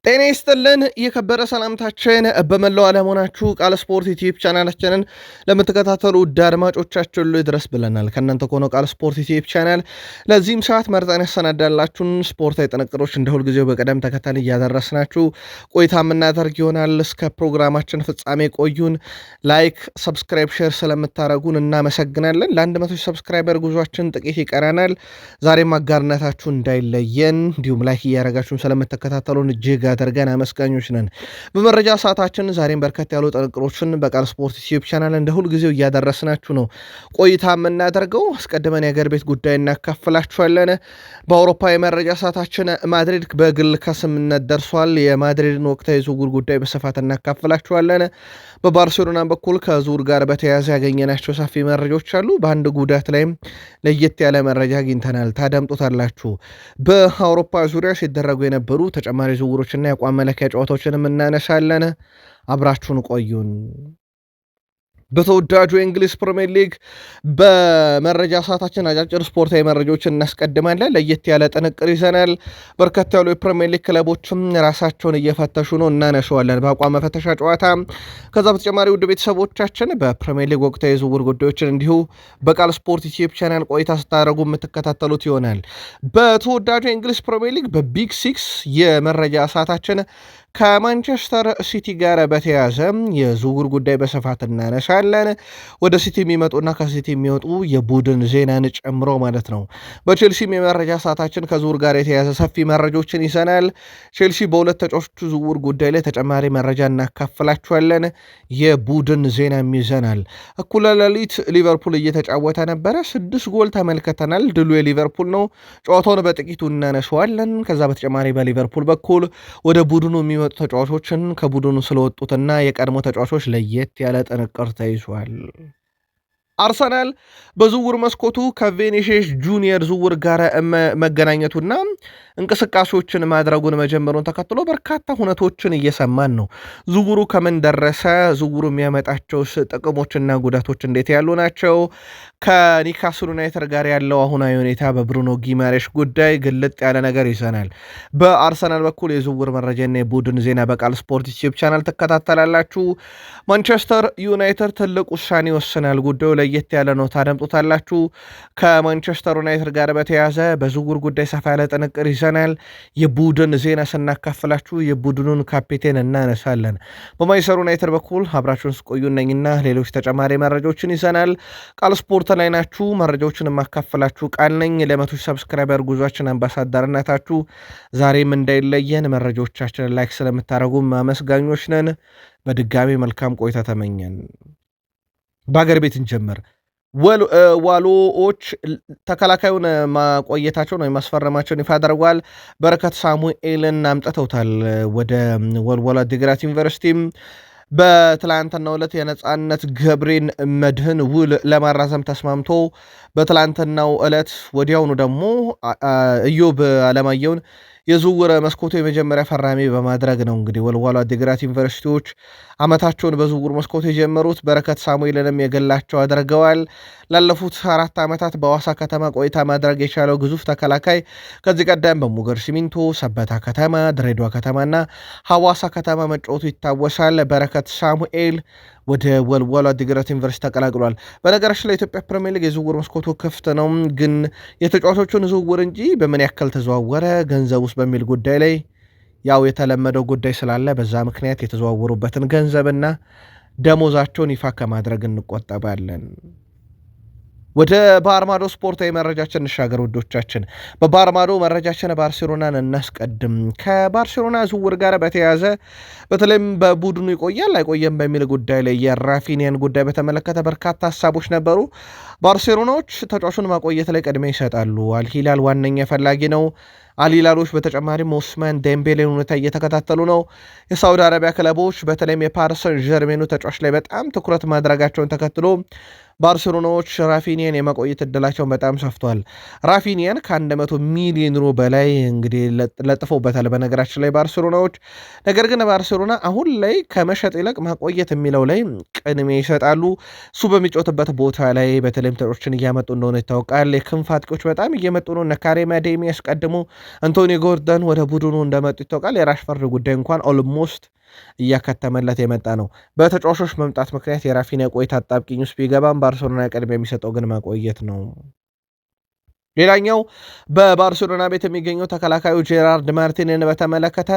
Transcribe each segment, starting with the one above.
ጤና ይስጥልን የከበረ ሰላምታችን በመላው ዓለም ሆናችሁ ቃል ስፖርት ዩቲዩብ ቻናላችንን ለምትከታተሉ ውድ አድማጮቻችን ሁሉ ይድረስ ብለናል። ከእናንተ ከሆነው ቃል ስፖርት ዩቲዩብ ቻናል ለዚህም ሰዓት መርጠን ያሰናዳላችሁን ስፖርታዊ ጥንቅሮች እንደ ሁልጊዜው በቅደም ተከተል እያደረስናችሁ ቆይታ የምናደርግ ይሆናል። እስከ ፕሮግራማችን ፍጻሜ ቆዩን። ላይክ፣ ሰብስክራይብ፣ ሼር ስለምታደረጉን እናመሰግናለን። ለ100 ሰብስክራይበር ጉዟችን ጥቂት ይቀረናል። ዛሬም አጋርነታችሁ እንዳይለየን፣ እንዲሁም ላይክ እያደረጋችሁን ስለምትከታተሉን እጅግ አድርገን አመስጋኞች ነን። በመረጃ ሰዓታችን ዛሬም በርከት ያሉ ጥንቅሮችን በቃል ስፖርት ዩቲዩብ ቻናል እንደ ሁልጊዜው እያደረስናችሁ ነው ቆይታ የምናደርገው። አስቀድመን የአገር ቤት ጉዳይ እናካፍላችኋለን። በአውሮፓ የመረጃ ሰዓታችን ማድሪድ በግል ከስምምነት ደርሷል። የማድሪድን ወቅታዊ ዝውውር ጉዳይ በስፋት እናካፍላችኋለን። በባርሴሎና በኩል ከዝውውር ጋር በተያያዘ ያገኘናቸው ሰፊ መረጃዎች አሉ። በአንድ ጉዳት ላይም ለየት ያለ መረጃ አግኝተናል፣ ታደምጡታላችሁ። በአውሮፓ ዙሪያ ሲደረጉ የነበሩ ተጨማሪ ዝውውሮችና የአቋም መለኪያ ጨዋታዎችንም እናነሳለን። አብራችሁን ቆዩን። በተወዳጁ የእንግሊዝ ፕሪሚየር ሊግ በመረጃ ሰዓታችን አጫጭር ስፖርታዊ መረጃዎችን እናስቀድማለን። ለየት ያለ ጥንቅር ይዘናል። በርከት ያሉ የፕሪሚየር ሊግ ክለቦችም ራሳቸውን እየፈተሹ ነው፣ እናነሸዋለን በአቋም መፈተሻ ጨዋታ። ከዛ በተጨማሪ ውድ ቤተሰቦቻችን በፕሪሚየር ሊግ ወቅታዊ የዝውውር ጉዳዮችን እንዲሁ በቃል ስፖርት ዩቲዩብ ቻናል ቆይታ ስታደረጉ የምትከታተሉት ይሆናል። በተወዳጁ የእንግሊዝ ፕሪሚየር ሊግ በቢግ ሲክስ የመረጃ ሰዓታችን ከማንቸስተር ሲቲ ጋር በተያያዘ የዝውውር ጉዳይ በስፋት እናነሳለን። ወደ ሲቲ የሚመጡና ከሲቲ የሚወጡ የቡድን ዜናን ጨምሮ ማለት ነው። በቼልሲም የመረጃ ሰዓታችን ከዝውውር ጋር የተያያዘ ሰፊ መረጃዎችን ይዘናል። ቼልሲ በሁለት ተጫዋቾቹ ዝውውር ጉዳይ ላይ ተጨማሪ መረጃ እናካፍላችኋለን። የቡድን ዜናም ይዘናል። እኩለ ሌሊት ሊቨርፑል እየተጫወተ ነበረ። 6 ጎል ተመልክተናል። ድሉ የሊቨርፑል ነው። ጨዋታውን በጥቂቱ እናነሳዋለን። ከዛ በተጨማሪ በሊቨርፑል በኩል ወደ ቡድኑ የሚመጡ ተጫዋቾችን ከቡድኑ ስለወጡትና የቀድሞ ተጫዋቾች ለየት ያለ ጥንቅር ተይዟል። አርሰናል በዝውውር መስኮቱ ከቬኒሲየስ ጁኒየር ዝውውር ጋር መገናኘቱና እንቅስቃሴዎችን ማድረጉን መጀመሩን ተከትሎ በርካታ ሁነቶችን እየሰማን ነው። ዝውውሩ ከምን ደረሰ? ዝውውሩ የሚያመጣቸው ጥቅሞችና ጉዳቶች እንዴት ያሉ ናቸው? ከኒካስል ዩናይትድ ጋር ያለው አሁናዊ ሁኔታ፣ በብሩኖ ጊማሬሽ ጉዳይ ግልጥ ያለ ነገር ይዘናል። በአርሰናል በኩል የዝውውር መረጃና የቡድን ዜና በቃል ስፖርት ዩቲዩብ ቻናል ትከታተላላችሁ። ማንቸስተር ዩናይትድ ትልቅ ውሳኔ ይወስናል። ጉዳዩ ለየት ያለ ነው፣ ታደምጡታላችሁ። ከማንቸስተር ዩናይትድ ጋር በተያያዘ በዝውውር ጉዳይ ሰፋ ያለ ጥንቅር ይዘናል። የቡድን ዜና ስናካፍላችሁ የቡድኑን ካፒቴን እናነሳለን። በማንቸስተር ዩናይትድ በኩል አብራችሁን ስቆዩ እነኝና ሌሎች ተጨማሪ መረጃዎችን ይዘናል። ቃል ስፖርት ላይ ናችሁ። መረጃዎችን የማካፍላችሁ ቃል ነኝ። ለ100 ሰብስክራይበር ጉዟችን አምባሳደርነታችሁ ዛሬም እንዳይለየን። መረጃዎቻችንን ላይክ ስለምታደርጉ አመስጋኞች ነን። በድጋሚ መልካም ቆይታ ተመኘን። በሀገር ቤት እንጀምር። ዋሎዎች ተከላካዩን ማቆየታቸውን ወይም ማስፈረማቸውን ይፋ አድርጓል። በረከት ሳሙኤልን አምጥተውታል ወደ ወልዋሎ ዓዲግራት ዩኒቨርሲቲም። በትላንትናው ዕለት የነጻነት ገብሬን መድህን ውል ለማራዘም ተስማምቶ በትላንትናው ዕለት ወዲያውኑ ደግሞ ኢዮብ አለማየሁን የዝውውር መስኮቱ የመጀመሪያ ፈራሚ በማድረግ ነው እንግዲህ ወልዋሎ ዓዲግራት ዩኒቨርሲቲዎች ዓመታቸውን በዝውውር መስኮቱ የጀመሩት። በረከት ሳሙኤልንም የገላቸው አድርገዋል። ላለፉት 4 ዓመታት በሐዋሳ ከተማ ቆይታ ማድረግ የቻለው ግዙፍ ተከላካይ ከዚህ ቀደም በሙገር ሲሚንቶ፣ ሰበታ ከተማ፣ ድሬዳዋ ከተማና ሐዋሳ ከተማ መጫወቱ ይታወሳል። በረከት ሳሙኤል ወደ ወልዋሎ ዓዲግራት ዩኒቨርሲቲ ተቀላቅሏል። በነገራችን ላይ የኢትዮጵያ ፕሪሚየር ሊግ የዝውውር መስኮቱ ክፍት ነው፣ ግን የተጫዋቾቹን ዝውውር እንጂ በምን ያክል ተዘዋወረ ገንዘብ ውስጥ በሚል ጉዳይ ላይ ያው የተለመደው ጉዳይ ስላለ በዛ ምክንያት የተዘዋወሩበትን ገንዘብና ደሞዛቸውን ይፋ ከማድረግ እንቆጠባለን። ወደ ባህር ማዶ ስፖርታዊ መረጃችን እንሻገር ውዶቻችን። በባህር ማዶ መረጃችን ባርሴሎናን እናስቀድም። ከባርሴሎና ዝውውር ጋር በተያያዘ በተለይም በቡድኑ ይቆያል አይቆየም በሚል ጉዳይ ላይ የራፊኒያን ጉዳይ በተመለከተ በርካታ ሀሳቦች ነበሩ። ባርሴሎናዎች ተጫዋቹን ማቆየት ላይ ቅድሚያ ይሰጣሉ። አልሂላል ዋነኛ ፈላጊ ነው። አልሂላሎች በተጨማሪም ኦስማን ዴምቤሌን ሁኔታ እየተከታተሉ ነው። የሳውዲ አረቢያ ክለቦች በተለይም የፓሪስ ሰን ዠርሜኑ ተጫዋች ላይ በጣም ትኩረት ማድረጋቸውን ተከትሎ ባርሴሎናዎች ራፊኒያን የመቆየት እድላቸውን በጣም ሰፍቷል። ራፊኒያን ከ100 ሚሊዮን ዩሮ በላይ እንግዲህ ለጥፈውበታል በነገራችን ላይ ባርሴሎናዎች። ነገር ግን ባርሴሎና አሁን ላይ ከመሸጥ ይልቅ ማቆየት የሚለው ላይ ቅድሚያ ይሰጣሉ። እሱ በሚጫወትበት ቦታ ላይ በተለይም ተጫዋቾችን እያመጡ እንደሆነ ይታወቃል። የክንፍ አጥቂዎች በጣም እየመጡ ነው። እነ ካሪም አዴሚ ያስቀድሙ አንቶኒ ጎርደን ወደ ቡድኑ እንደመጡ ይታወቃል። የራሽፈርድ ጉዳይ እንኳን ኦልሞስት እያከተመለት የመጣ ነው። በተጫዋቾች መምጣት ምክንያት የራፊኒያ ቆይታ አጣብቂኝ ውስጥ ቢገባም ባርሴሎና ቅድሚያ የሚሰጠው ግን ማቆየት ነው። ሌላኛው በባርሴሎና ቤት የሚገኘው ተከላካዩ ጄራርድ ማርቲንን በተመለከተ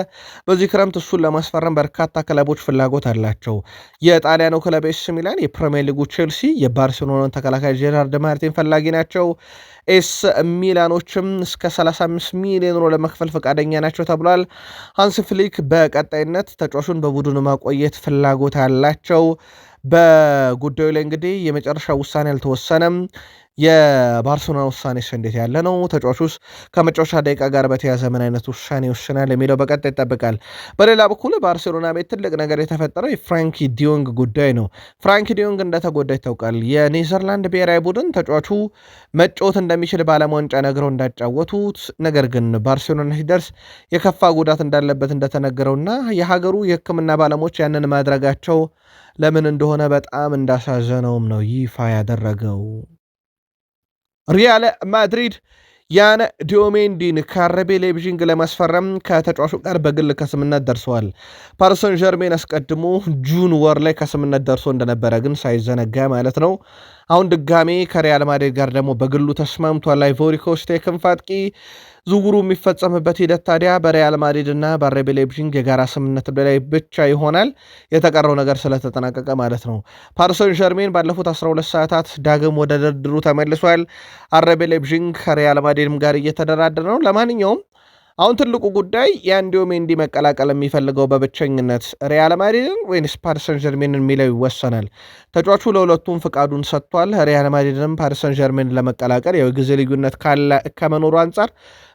በዚህ ክረምት እሱን ለማስፈረም በርካታ ክለቦች ፍላጎት አላቸው። የጣሊያኑ ክለብ ኤስ ሚላን፣ የፕሪሚየር ሊጉ ቼልሲ የባርሴሎናን ተከላካይ ጄራርድ ማርቲን ፈላጊ ናቸው። ኤስ ሚላኖችም እስከ 35 ሚሊዮን ዩሮ ለመክፈል ፈቃደኛ ናቸው ተብሏል። ሃንስ ፍሊክ በቀጣይነት ተጫዋቹን በቡድኑ ማቆየት ፍላጎት አላቸው። በጉዳዩ ላይ እንግዲህ የመጨረሻ ውሳኔ አልተወሰነም። የባርሴሎና ውሳኔስ እንዴት ያለ ነው? ተጫዋቹስ ከመጫወቻ ደቂቃ ጋር በተያዘ ምን አይነት ውሳኔ ይወስናል የሚለው በቀጣይ ይጠብቃል። በሌላ በኩል ባርሴሎና ቤት ትልቅ ነገር የተፈጠረው የፍራንኪ ዲዮንግ ጉዳይ ነው። ፍራንኪ ዲዮንግ እንደተጎዳ ይታወቃል። የኔዘርላንድ ብሔራዊ ቡድን ተጫዋቹ መጫወት እንደሚችል በዓለም ዋንጫ ነግረው እንዳጫወቱት፣ ነገር ግን ባርሴሎና ሲደርስ የከፋ ጉዳት እንዳለበት እንደተነገረውና የሀገሩ የሕክምና ባለሙያዎች ያንን ማድረጋቸው ለምን እንደሆነ በጣም እንዳሳዘነውም ነው ይፋ ያደረገው። ሪያል ማድሪድ ያን ዲዮሜንዲን ከአረቤ ሌይፕዚግ ለማስፈረም ከተጫዋቹ ጋር በግል ከስምነት ደርሰዋል። ፓሪሰን ዠርሜን አስቀድሞ ጁን ወር ላይ ከስምነት ደርሶ እንደነበረ ግን ሳይዘነጋ ማለት ነው። አሁን ድጋሜ ከሪያል ማድሪድ ጋር ደግሞ በግሉ ተስማምቷል። አይቮሪ ኮስት የክንፍ አጥቂ ዝውውሩ የሚፈጸምበት ሂደት ታዲያ በሪያል ማድሪድ እና በአረቤ ሌይፕዚግ የጋራ ስምምነት ላይ ብቻ ይሆናል። የተቀረው ነገር ስለተጠናቀቀ ማለት ነው። ፓሪሰን ዠርሜን ባለፉት 12 ሰዓታት ዳግም ወደ ድርድሩ ተመልሷል። አረቤ ሌይፕዚግ ከሪያል ማድሪድም ጋር እየተደራደረ ነው። ለማንኛውም አሁን ትልቁ ጉዳይ የዲዮሜንዲ መቀላቀል የሚፈልገው በብቸኝነት ሪያል ማድሪድን ወይንስ ፓሪሰን ዠርሜንን የሚለው ይወሰናል። ተጫዋቹ ለሁለቱም ፍቃዱን ሰጥቷል። ሪያል ማድሪድንም ፓሪሰን ዠርሜንን ለመቀላቀል ያው የጊዜ ልዩነት ከመኖሩ አንጻር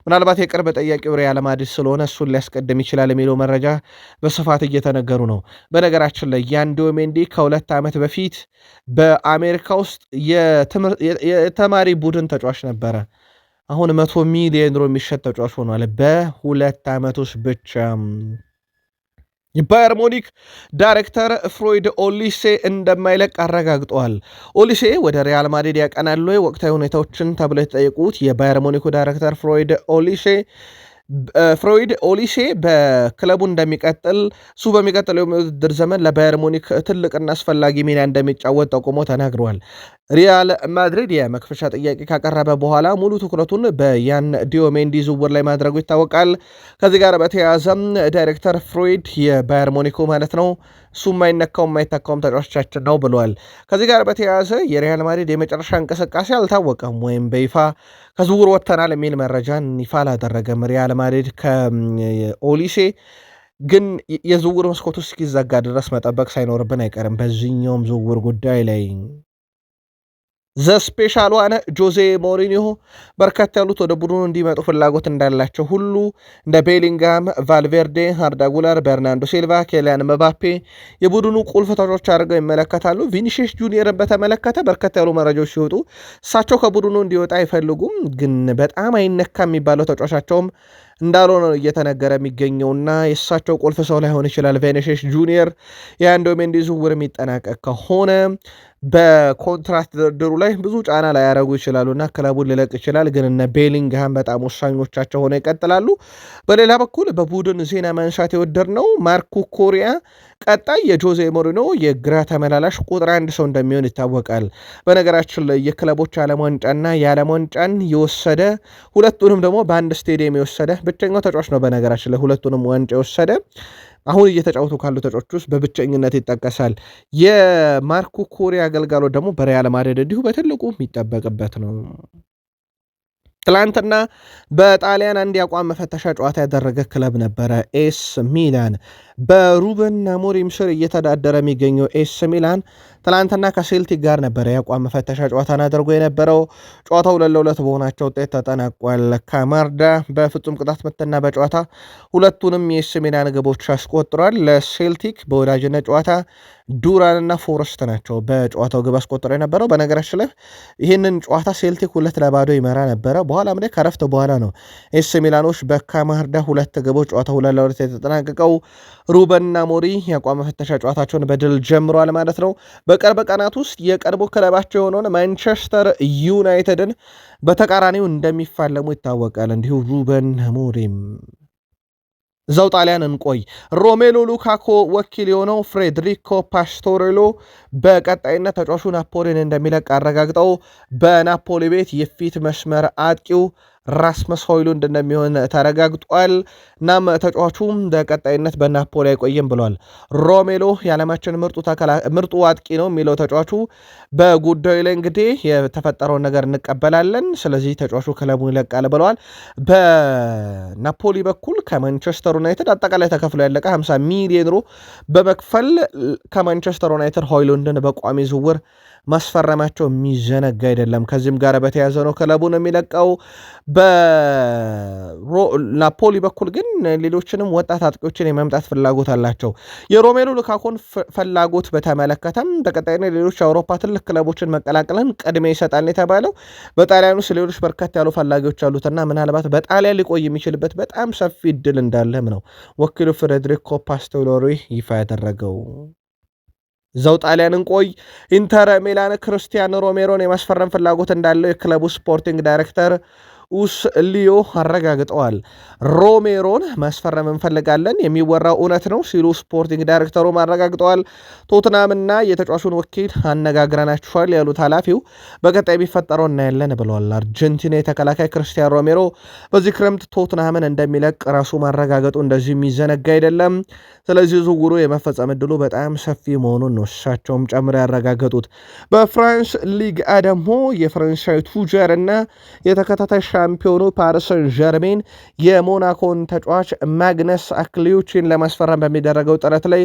ምናልባት የቅርብ ጠያቂው ሪያል ማድሪድ ስለሆነ እሱን ሊያስቀድም ይችላል የሚለው መረጃ በስፋት እየተነገሩ ነው። በነገራችን ላይ ዲዮሜንዲ ከ2 ዓመት በፊት በአሜሪካ ውስጥ የተማሪ ቡድን ተጫዋች ነበረ። አሁን 100 ሚሊዮን ዩሮ የሚሸጥ ተጫዋች ሆኗል በ2 ዓመት ውስጥ ብቻ። የባየር ሙኒክ ዳይሬክተር ፍሮይድ ኦሊሴ እንደማይለቅ አረጋግጠዋል። ኦሊሴ ወደ ሪያል ማድሪድ ያቀናሉ ወቅታዊ ሁኔታዎችን ተብለው የተጠየቁት የባየር ሙኒኩ ዳይሬክተር ፍሮይድ ኦሊሴ በክለቡ እንደሚቀጥል እሱ በሚቀጥለው የውድድር ዘመን ለባየር ሙኒክ ትልቅና አስፈላጊ ሚና እንደሚጫወት ጠቁሞ ተናግረዋል። ሪያል ማድሪድ የመክፈሻ ጥያቄ ካቀረበ በኋላ ሙሉ ትኩረቱን በያን ዲዮሜንዲ ዝውውር ላይ ማድረጉ ይታወቃል። ከዚህ ጋር በተያያዘም ዳይሬክተር ፍሮይድ የባየር ሙኒኩ ማለት ነው እሱ የማይተካውም ተጫዋቾቻችን ነው ብለዋል። ከዚህ ጋር በተያያዘ የሪያል ማድሪድ የመጨረሻ እንቅስቃሴ አልታወቀም ወይም በይፋ ከዝውውር ወጥተናል የሚል መረጃን ይፋ አላደረገም ሪያል ማድሪድ ከኦሊሴ ግን የዝውውር መስኮቱ እስኪዘጋ ድረስ መጠበቅ ሳይኖርብን አይቀርም። በዚህኛውም ዝውውር ጉዳይ ላይ ዘስፔሻል ዋነ ጆዜ ሞሪኒሆ በርከት ያሉት ወደ ቡድኑ እንዲመጡ ፍላጎት እንዳላቸው ሁሉ እንደ ቤሊንጋም፣ ቫልቬርዴ፣ አርዳ ጉለር፣ በርናንዶ ሲልቫ፣ ኬሊያን መባፔ የቡድኑ ቁልፍ ተጫዋቾች አድርገው ይመለከታሉ። ቪኒሺየስ ጁኒየርን በተመለከተ በርከት ያሉ መረጃዎች ሲወጡ እሳቸው ከቡድኑ እንዲወጣ አይፈልጉም፣ ግን በጣም አይነካ የሚባለው ተጫዋቻቸውም እንዳልሆነ ነው እየተነገረ የሚገኘውና የእሳቸው ቁልፍ ሰው ላይሆን ይችላል። ቪኒሺየስ ጁኒየር የዲዮሜንዲ ዝውውር የሚጠናቀቅ ከሆነ በኮንትራት ድርድሩ ላይ ብዙ ጫና ላይ ያደረጉ ይችላሉና ክለቡን ሊለቅ ይችላል። ግን እነ ቤሊንግሃም በጣም ወሳኞቻቸው ሆነው ይቀጥላሉ። በሌላ በኩል በቡድን ዜና ማንሳት የወደድ ነው ማርኮ ኮሪያ ቀጣይ የጆዜ ሞሪኖ የግራ ተመላላሽ ቁጥር 1 ሰው እንደሚሆን ይታወቃል። በነገራችን ላይ የክለቦች ዓለም ዋንጫና የዓለም ዋንጫን የወሰደ ሁለቱንም ደግሞ በአንድ ስቴዲየም የወሰደ ብቸኛው ተጫዋች ነው። በነገራችን ላይ ሁለቱንም ዋንጫ የወሰደ አሁን እየተጫወቱ ካሉ ተጫዋቾች ውስጥ በብቸኝነት ይጠቀሳል። የማርኮ ኮሪያ አገልጋሎት ደግሞ በሪያል ማድሪድ እንዲሁ በትልቁ የሚጠበቅበት ነው። ትላንትና በጣሊያን አንድ የአቋም መፈተሻ ጨዋታ ያደረገ ክለብ ነበረ ኤስ ሚላን። በሩበን አሞሪም ስር እየተዳደረ የሚገኘው ኤስ ሚላን ትላንትና ከሴልቲክ ጋር ነበረ የአቋም መፈተሻ ጨዋታን አድርጎ የነበረው። ጨዋታው 2-2 በሆናቸው ውጤት ተጠናቋል። ካማርዳ በፍጹም ቅጣት ምትና በጨዋታ ሁለቱንም የኤሲ ሚላን ግቦች አስቆጥሯል። ለሴልቲክ በወዳጅነት ጨዋታ ዱራን እና ፎረስት ናቸው በጨዋታው ግብ አስቆጥሮ የነበረው። በነገራችን ላይ ይህንን ጨዋታ ሴልቲክ 2-0 ይመራ ነበረ። በኋላም ላይ ከረፍት በኋላ ነው ኤሲ ሚላኖች በካማርዳ 2 ግቦች ጨዋታ 2-2 የተጠናቀቀው። ሩበን አሞሪም የአቋም መፈተሻ ጨዋታቸውን በድል ጀምሯል ማለት ነው። በቅርብ ቀናት ውስጥ የቀድሞ ክለባቸው የሆነውን ማንቸስተር ዩናይትድን በተቃራኒው እንደሚፋለሙ ይታወቃል። እንዲሁ ሩበን አሞሪም እዛው ጣሊያን እንቆይ። ሮሜሎ ሉካኮ ወኪል የሆነው ፍሬድሪኮ ፓስቶሬሎ በቀጣይነት ተጫዋቹ ናፖሊን እንደሚለቅ አረጋግጠው በናፖሊ ቤት የፊት መስመር አጥቂው ራስመስ ሆይሉንድ እንደሚሆን ተረጋግጧል። እናም ተጫዋቹም በቀጣይነት በናፖሊ አይቆይም ብሏል። ሮሜሎ የዓለማችን ምርጡ አጥቂ ነው የሚለው ተጫዋቹ በጉዳዩ ላይ እንግዲህ የተፈጠረውን ነገር እንቀበላለን፣ ስለዚህ ተጫዋቹ ክለቡን ይለቃል ብለዋል። በናፖሊ በኩል ከማንቸስተር ዩናይትድ አጠቃላይ ተከፍሎ ያለቀ 50 ሚሊዮን ዩሮ በመክፈል ከማንቸስተር ዩናይትድ ሆይሉንድን በቋሚ ዝውውር ማስፈረማቸው የሚዘነጋ አይደለም። ከዚህም ጋር በተያዘ ነው ክለቡን የሚለቀው። በናፖሊ በኩል ግን ሌሎችንም ወጣት አጥቂዎችን የመምጣት ፍላጎት አላቸው። የሮሜሎ ሉካኮን ፍላጎት በተመለከተም በቀጣይነት ሌሎች የአውሮፓ ትልቅ ክለቦችን መቀላቀልን ቅድሚያ ይሰጣል የተባለው በጣሊያን ውስጥ ሌሎች በርከት ያሉ ፈላጊዎች አሉትና ምናልባት በጣሊያን ሊቆይ የሚችልበት በጣም ሰፊ እድል እንዳለም ነው ወኪሉ ፍሬድሪኮ ፓስቶሬሎ ይፋ ያደረገው። እዛው ጣሊያን እንቆይ። ኢንተር ሚላን ክርስቲያኖ ሮሜሮን የማስፈረም ፍላጎት እንዳለው የክለቡ ስፖርቲንግ ዳይሬክተር ኡስ ሊዮ አረጋግጠዋል። ሮሜሮን ማስፈረም እንፈልጋለን፣ የሚወራው እውነት ነው ሲሉ ስፖርቲንግ ዳይሬክተሩ አረጋግጠዋል። ቶትናምና የተጫዋቹን ወኪል አነጋግረናቸዋል ያሉት ኃላፊው በቀጣይ የሚፈጠረው እናያለን ብለዋል። አርጀንቲና የተከላካይ ክርስቲያን ሮሜሮ በዚህ ክረምት ቶትናምን እንደሚለቅ ራሱ ማረጋገጡ እንደዚህ የሚዘነጋ አይደለም። ስለዚህ ዝውውሩ የመፈጸም ዕድሉ በጣም ሰፊ መሆኑን ነው እሳቸውም ጨምረው ያረጋገጡት። በፍራንስ ሊግ ደግሞ የፈረንሳይ ቱጀር እና የተከታታይ ሻምፒዮኑ ፓሪስ ሰን ዠርሜን የሞናኮን ተጫዋች ማግነስ አክሊዩቺን ለማስፈረም በሚደረገው ጥረት ላይ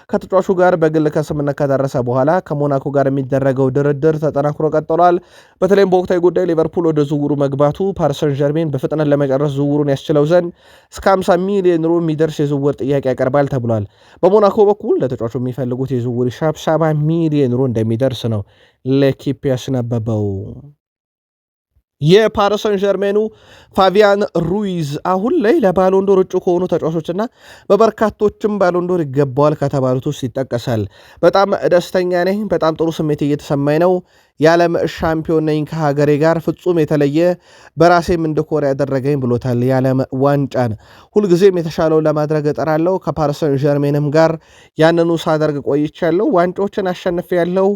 ከተጫዋቹ ጋር በግል ከስምምነት ከደረሰ በኋላ ከሞናኮ ጋር የሚደረገው ድርድር ተጠናክሮ ቀጥሏል። በተለይም በወቅታዊ ጉዳይ ሊቨርፑል ወደ ዝውውሩ መግባቱ ፓሪስ ሰን ዠርሜን በፍጥነት ለመጨረስ ዝውውሩን ያስችለው ዘንድ እስከ 50 ሚሊዮን ዩሮ የሚደርስ የዝውውር ጥያቄ ያቀርባል ተብሏል። በሞናኮ በኩል ለተጫዋቹ የሚፈልጉት የዝውውር ሂሳብ 70 ሚሊዮን ዩሮ እንደሚደርስ ነው ለኪፕ ያስነበበው። የፓሪስ ሰን ዠርሜኑ ፋቢያን ሩይዝ አሁን ላይ ለባሎንዶር እጩ ከሆኑ ተጫዋቾችና በበርካቶችም ባሎንዶር ይገባዋል ከተባሉት ውስጥ ይጠቀሳል። በጣም ደስተኛ ነኝ፣ በጣም ጥሩ ስሜት እየተሰማኝ ነው፣ የዓለም ሻምፒዮን ነኝ፣ ከሀገሬ ጋር ፍጹም የተለየ በራሴም እንድኮራ ያደረገኝ ብሎታል። የዓለም ዋንጫን ሁልጊዜም የተሻለውን ለማድረግ እጥራለሁ፣ ከፓሪስ ሰን ዠርሜንም ጋር ያንኑ ሳደርግ ቆይቻለሁ፣ ዋንጫዎችን አሸንፌያለሁ፣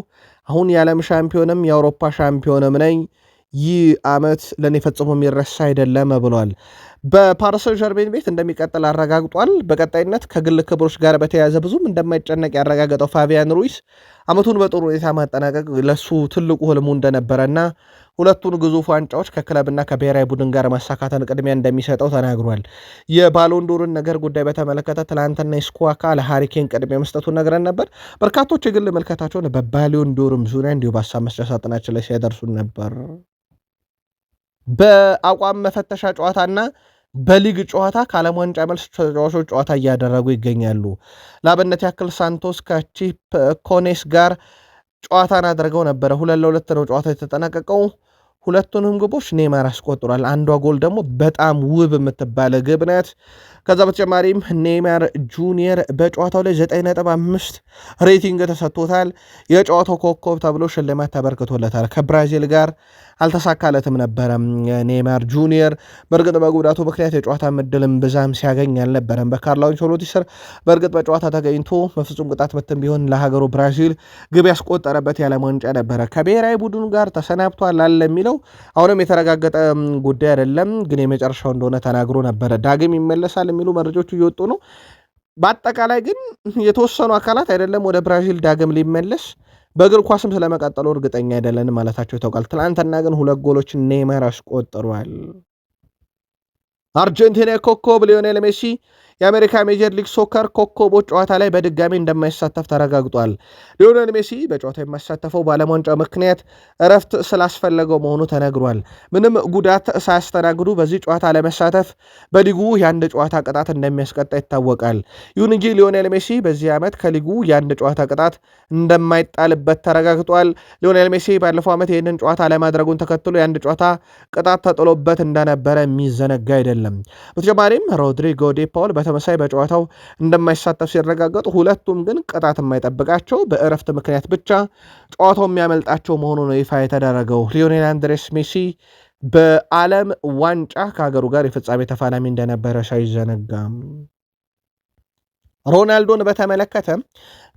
አሁን የዓለም ሻምፒዮንም የአውሮፓ ሻምፒዮንም ነኝ፣ ይህ ዓመት ለእኔ ፈጽሞ የሚረሳ አይደለም ብሏል። በፓሪስ ሰን ዠርሜን ቤት እንደሚቀጥል አረጋግጧል። በቀጣይነት ከግል ክብሮች ጋር በተያያዘ ብዙም እንደማይጨነቅ ያረጋገጠው ፋቢያን ሩይስ ዓመቱን በጥሩ ሁኔታ ማጠናቀቅ ለሱ ትልቁ ህልሙ እንደነበረና ሁለቱን ግዙፍ ዋንጫዎች ከክለብና ከብሔራዊ ቡድን ጋር ማሳካተን ቅድሚያ እንደሚሰጠው ተናግሯል። የባሎንዶርን ነገር ጉዳይ በተመለከተ ትላንትና ስኳካ ለሃሪኬን ቅድሚያ መስጠቱን ነግረን ነበር። በርካቶች የግል መልከታቸውን በባሎንዶርም ዙሪያ እንዲሁ በሀሳብ መስጫ ሳጥናችን ላይ ሲያደርሱን ነበር። በአቋም መፈተሻ ጨዋታና በሊግ ጨዋታ ከዓለም ዋንጫ መልስ ተጫዋቾች ጨዋታ እያደረጉ ይገኛሉ። ለአብነት ያክል ሳንቶስ ከቺፕ ኮኔስ ጋር ጨዋታን አድርገው ነበረ። 2-2 ነው ጨዋታ የተጠናቀቀው። ሁለቱንም ግቦች ኔይማር አስቆጥሯል። አንዷ ጎል ደግሞ በጣም ውብ የምትባለ ግብ ናት። ከዛ በተጨማሪም ኔይማር ጁኒየር በጨዋታው ላይ 9.5 ሬቲንግ ተሰጥቶታል። የጨዋታው ኮከብ ተብሎ ሽልማት ተበርክቶለታል። ከብራዚል ጋር አልተሳካለትም ነበረ ኔይማር ጁኒየር። በእርግጥ በጉዳቱ ምክንያት የጨዋታ ምድልም ብዛም ሲያገኝ አልነበረም በካርሎ አንቸሎቲ ስር። በእርግጥ በጨዋታ ተገኝቶ በፍጹም ቅጣት ምትም ቢሆን ለሀገሩ ብራዚል ግብ ያስቆጠረበት የዓለም ዋንጫ ነበረ። ከብሔራዊ ቡድኑ ጋር ተሰናብቷል አለ የሚለው አሁንም የተረጋገጠ ጉዳይ አይደለም፣ ግን የመጨረሻው እንደሆነ ተናግሮ ነበረ። ዳግም ይመለሳል የሚሉ መረጃዎቹ እየወጡ ነው። በአጠቃላይ ግን የተወሰኑ አካላት አይደለም ወደ ብራዚል ዳግም ሊመለስ በእግር ኳስም ስለመቀጠሉ እርግጠኛ አይደለን ማለታቸው ይታወቃል። ትናንትና ግን 2 ጎሎችን ኔይማር አስቆጥሯል። አርጀንቲና ኮከብ ሊዮኔል ሜሲ የአሜሪካ ሜጀር ሊግ ሶከር ኮከቦች ጨዋታ ላይ በድጋሚ እንደማይሳተፍ ተረጋግጧል። ሊዮኔል ሜሲ በጨዋታ የማይሳተፈው በዓለም ዋንጫ ምክንያት እረፍት ስላስፈለገው መሆኑ ተነግሯል። ምንም ጉዳት ሳያስተናግዱ በዚህ ጨዋታ ለመሳተፍ በሊጉ የአንድ ጨዋታ ቅጣት እንደሚያስቀጣ ይታወቃል። ይሁን እንጂ ሊዮኔል ሜሲ በዚህ ዓመት ከሊጉ የአንድ ጨዋታ ቅጣት እንደማይጣልበት ተረጋግጧል። ሊዮኔል ሜሲ ባለፈው ዓመት ይህንን ጨዋታ ለማድረጉን ተከትሎ የአንድ ጨዋታ ቅጣት ተጥሎበት እንደነበረ የሚዘነጋ አይደለም። በተጨማሪም ሮድሪጎ ዲ ፓውል በተመሳይ በጨዋታው እንደማይሳተፍ ሲረጋገጡ፣ ሁለቱም ግን ቅጣት የማይጠብቃቸው በእረፍት ምክንያት ብቻ ጨዋታው የሚያመልጣቸው መሆኑ ነው ይፋ የተደረገው። ሊዮኔል አንድሬስ ሜሲ በዓለም ዋንጫ ከሀገሩ ጋር የፍጻሜ ተፋላሚ እንደነበረ ሳይዘነጋም ሮናልዶን በተመለከተ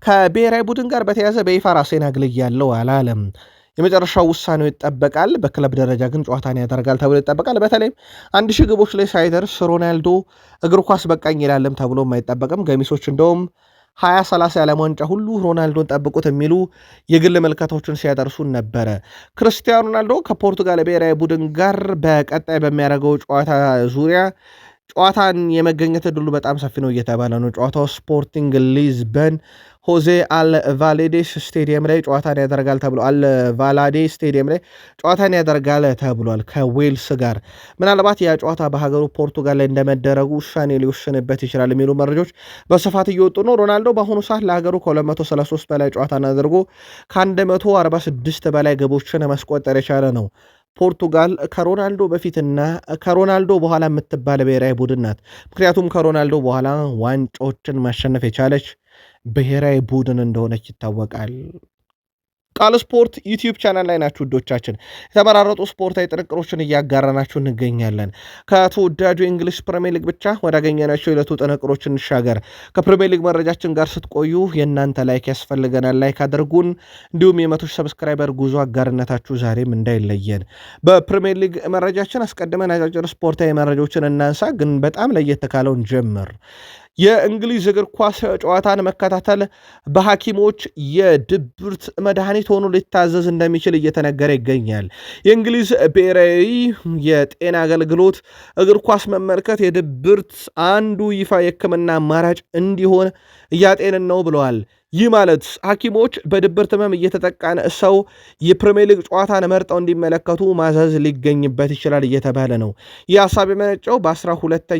ከብሔራዊ ቡድን ጋር በተያዘ በይፋ ራሴን አግልያለሁ አላለም። የመጨረሻው ውሳኔው ይጠበቃል። በክለብ ደረጃ ግን ጨዋታን ያደርጋል ተብሎ ይጠበቃል። በተለይም 1000 ግቦች ላይ ሳይደርስ ሮናልዶ እግር ኳስ በቃኝ ይላለም ተብሎ አይጠበቅም። ገሚሶች እንደውም 2030 የዓለም ዋንጫ ሁሉ ሮናልዶን ጠብቁት የሚሉ የግል መልከቶችን ሲያደርሱን ነበረ። ክርስቲያኖ ሮናልዶ ከፖርቱጋል ብሔራዊ ቡድን ጋር በቀጣይ በሚያደርገው ጨዋታ ዙሪያ ጨዋታን የመገኘት ዕድሉ በጣም ሰፊ ነው እየተባለ ነው። ጨዋታው ስፖርቲንግ ሊዝበን ሆዜ አልቫላዴስ ስቴዲየም ላይ ጨዋታን ያደርጋል ተብሏል። አልቫላዴ ስቴዲየም ላይ ጨዋታን ያደርጋል ተብሏል ከዌልስ ጋር። ምናልባት ያ ጨዋታ በሀገሩ ፖርቱጋል ላይ እንደመደረጉ ውሳኔ ሊወስንበት ይችላል የሚሉ መረጃዎች በስፋት እየወጡ ነው። ሮናልዶ በአሁኑ ሰዓት ለሀገሩ ከ233 በላይ ጨዋታን አድርጎ ከ146 በላይ ግቦችን ማስቆጠር የቻለ ነው። ፖርቱጋል ከሮናልዶ በፊትና ከሮናልዶ በኋላ የምትባል ብሔራዊ ቡድን ናት። ምክንያቱም ከሮናልዶ በኋላ ዋንጫዎችን ማሸነፍ የቻለች ብሔራዊ ቡድን እንደሆነች ይታወቃል። ቃል ስፖርት ዩቲዩብ ቻናል ላይ ናችሁ ውዶቻችን። የተመራረጡ ስፖርታዊ ጥንቅሮችን እያጋራናችሁ እንገኛለን። ከተወዳጁ የእንግሊዝ ፕሪሚየር ሊግ ብቻ ወዳገኘናቸው የዕለቱ ጥንቅሮች እንሻገር። ከፕሪሚየር ሊግ መረጃችን ጋር ስትቆዩ የእናንተ ላይክ ያስፈልገናል። ላይክ አድርጉን። እንዲሁም የ100 ሰብስክራይበር ጉዞ አጋርነታችሁ ዛሬም እንዳይለየን። በፕሪሚየር ሊግ መረጃችን አስቀድመን አጫጭር ስፖርታዊ መረጃዎችን እናንሳ፣ ግን በጣም ለየት ካለውን ጀምር የእንግሊዝ እግር ኳስ ጨዋታን መከታተል በሐኪሞች የድብርት መድኃኒት ሆኖ ሊታዘዝ እንደሚችል እየተነገረ ይገኛል። የእንግሊዝ ብሔራዊ የጤና አገልግሎት እግር ኳስ መመልከት የድብርት አንዱ ይፋ የሕክምና አማራጭ እንዲሆን እያጤንን ነው ብለዋል። ይህ ማለት ሐኪሞች በድብርት ህመም እየተጠቃነ ሰው የፕሪሚየር ሊግ ጨዋታን መርጠው እንዲመለከቱ ማዘዝ ሊገኝበት ይችላል እየተባለ ነው። ይህ ሀሳብ የመነጨው በ12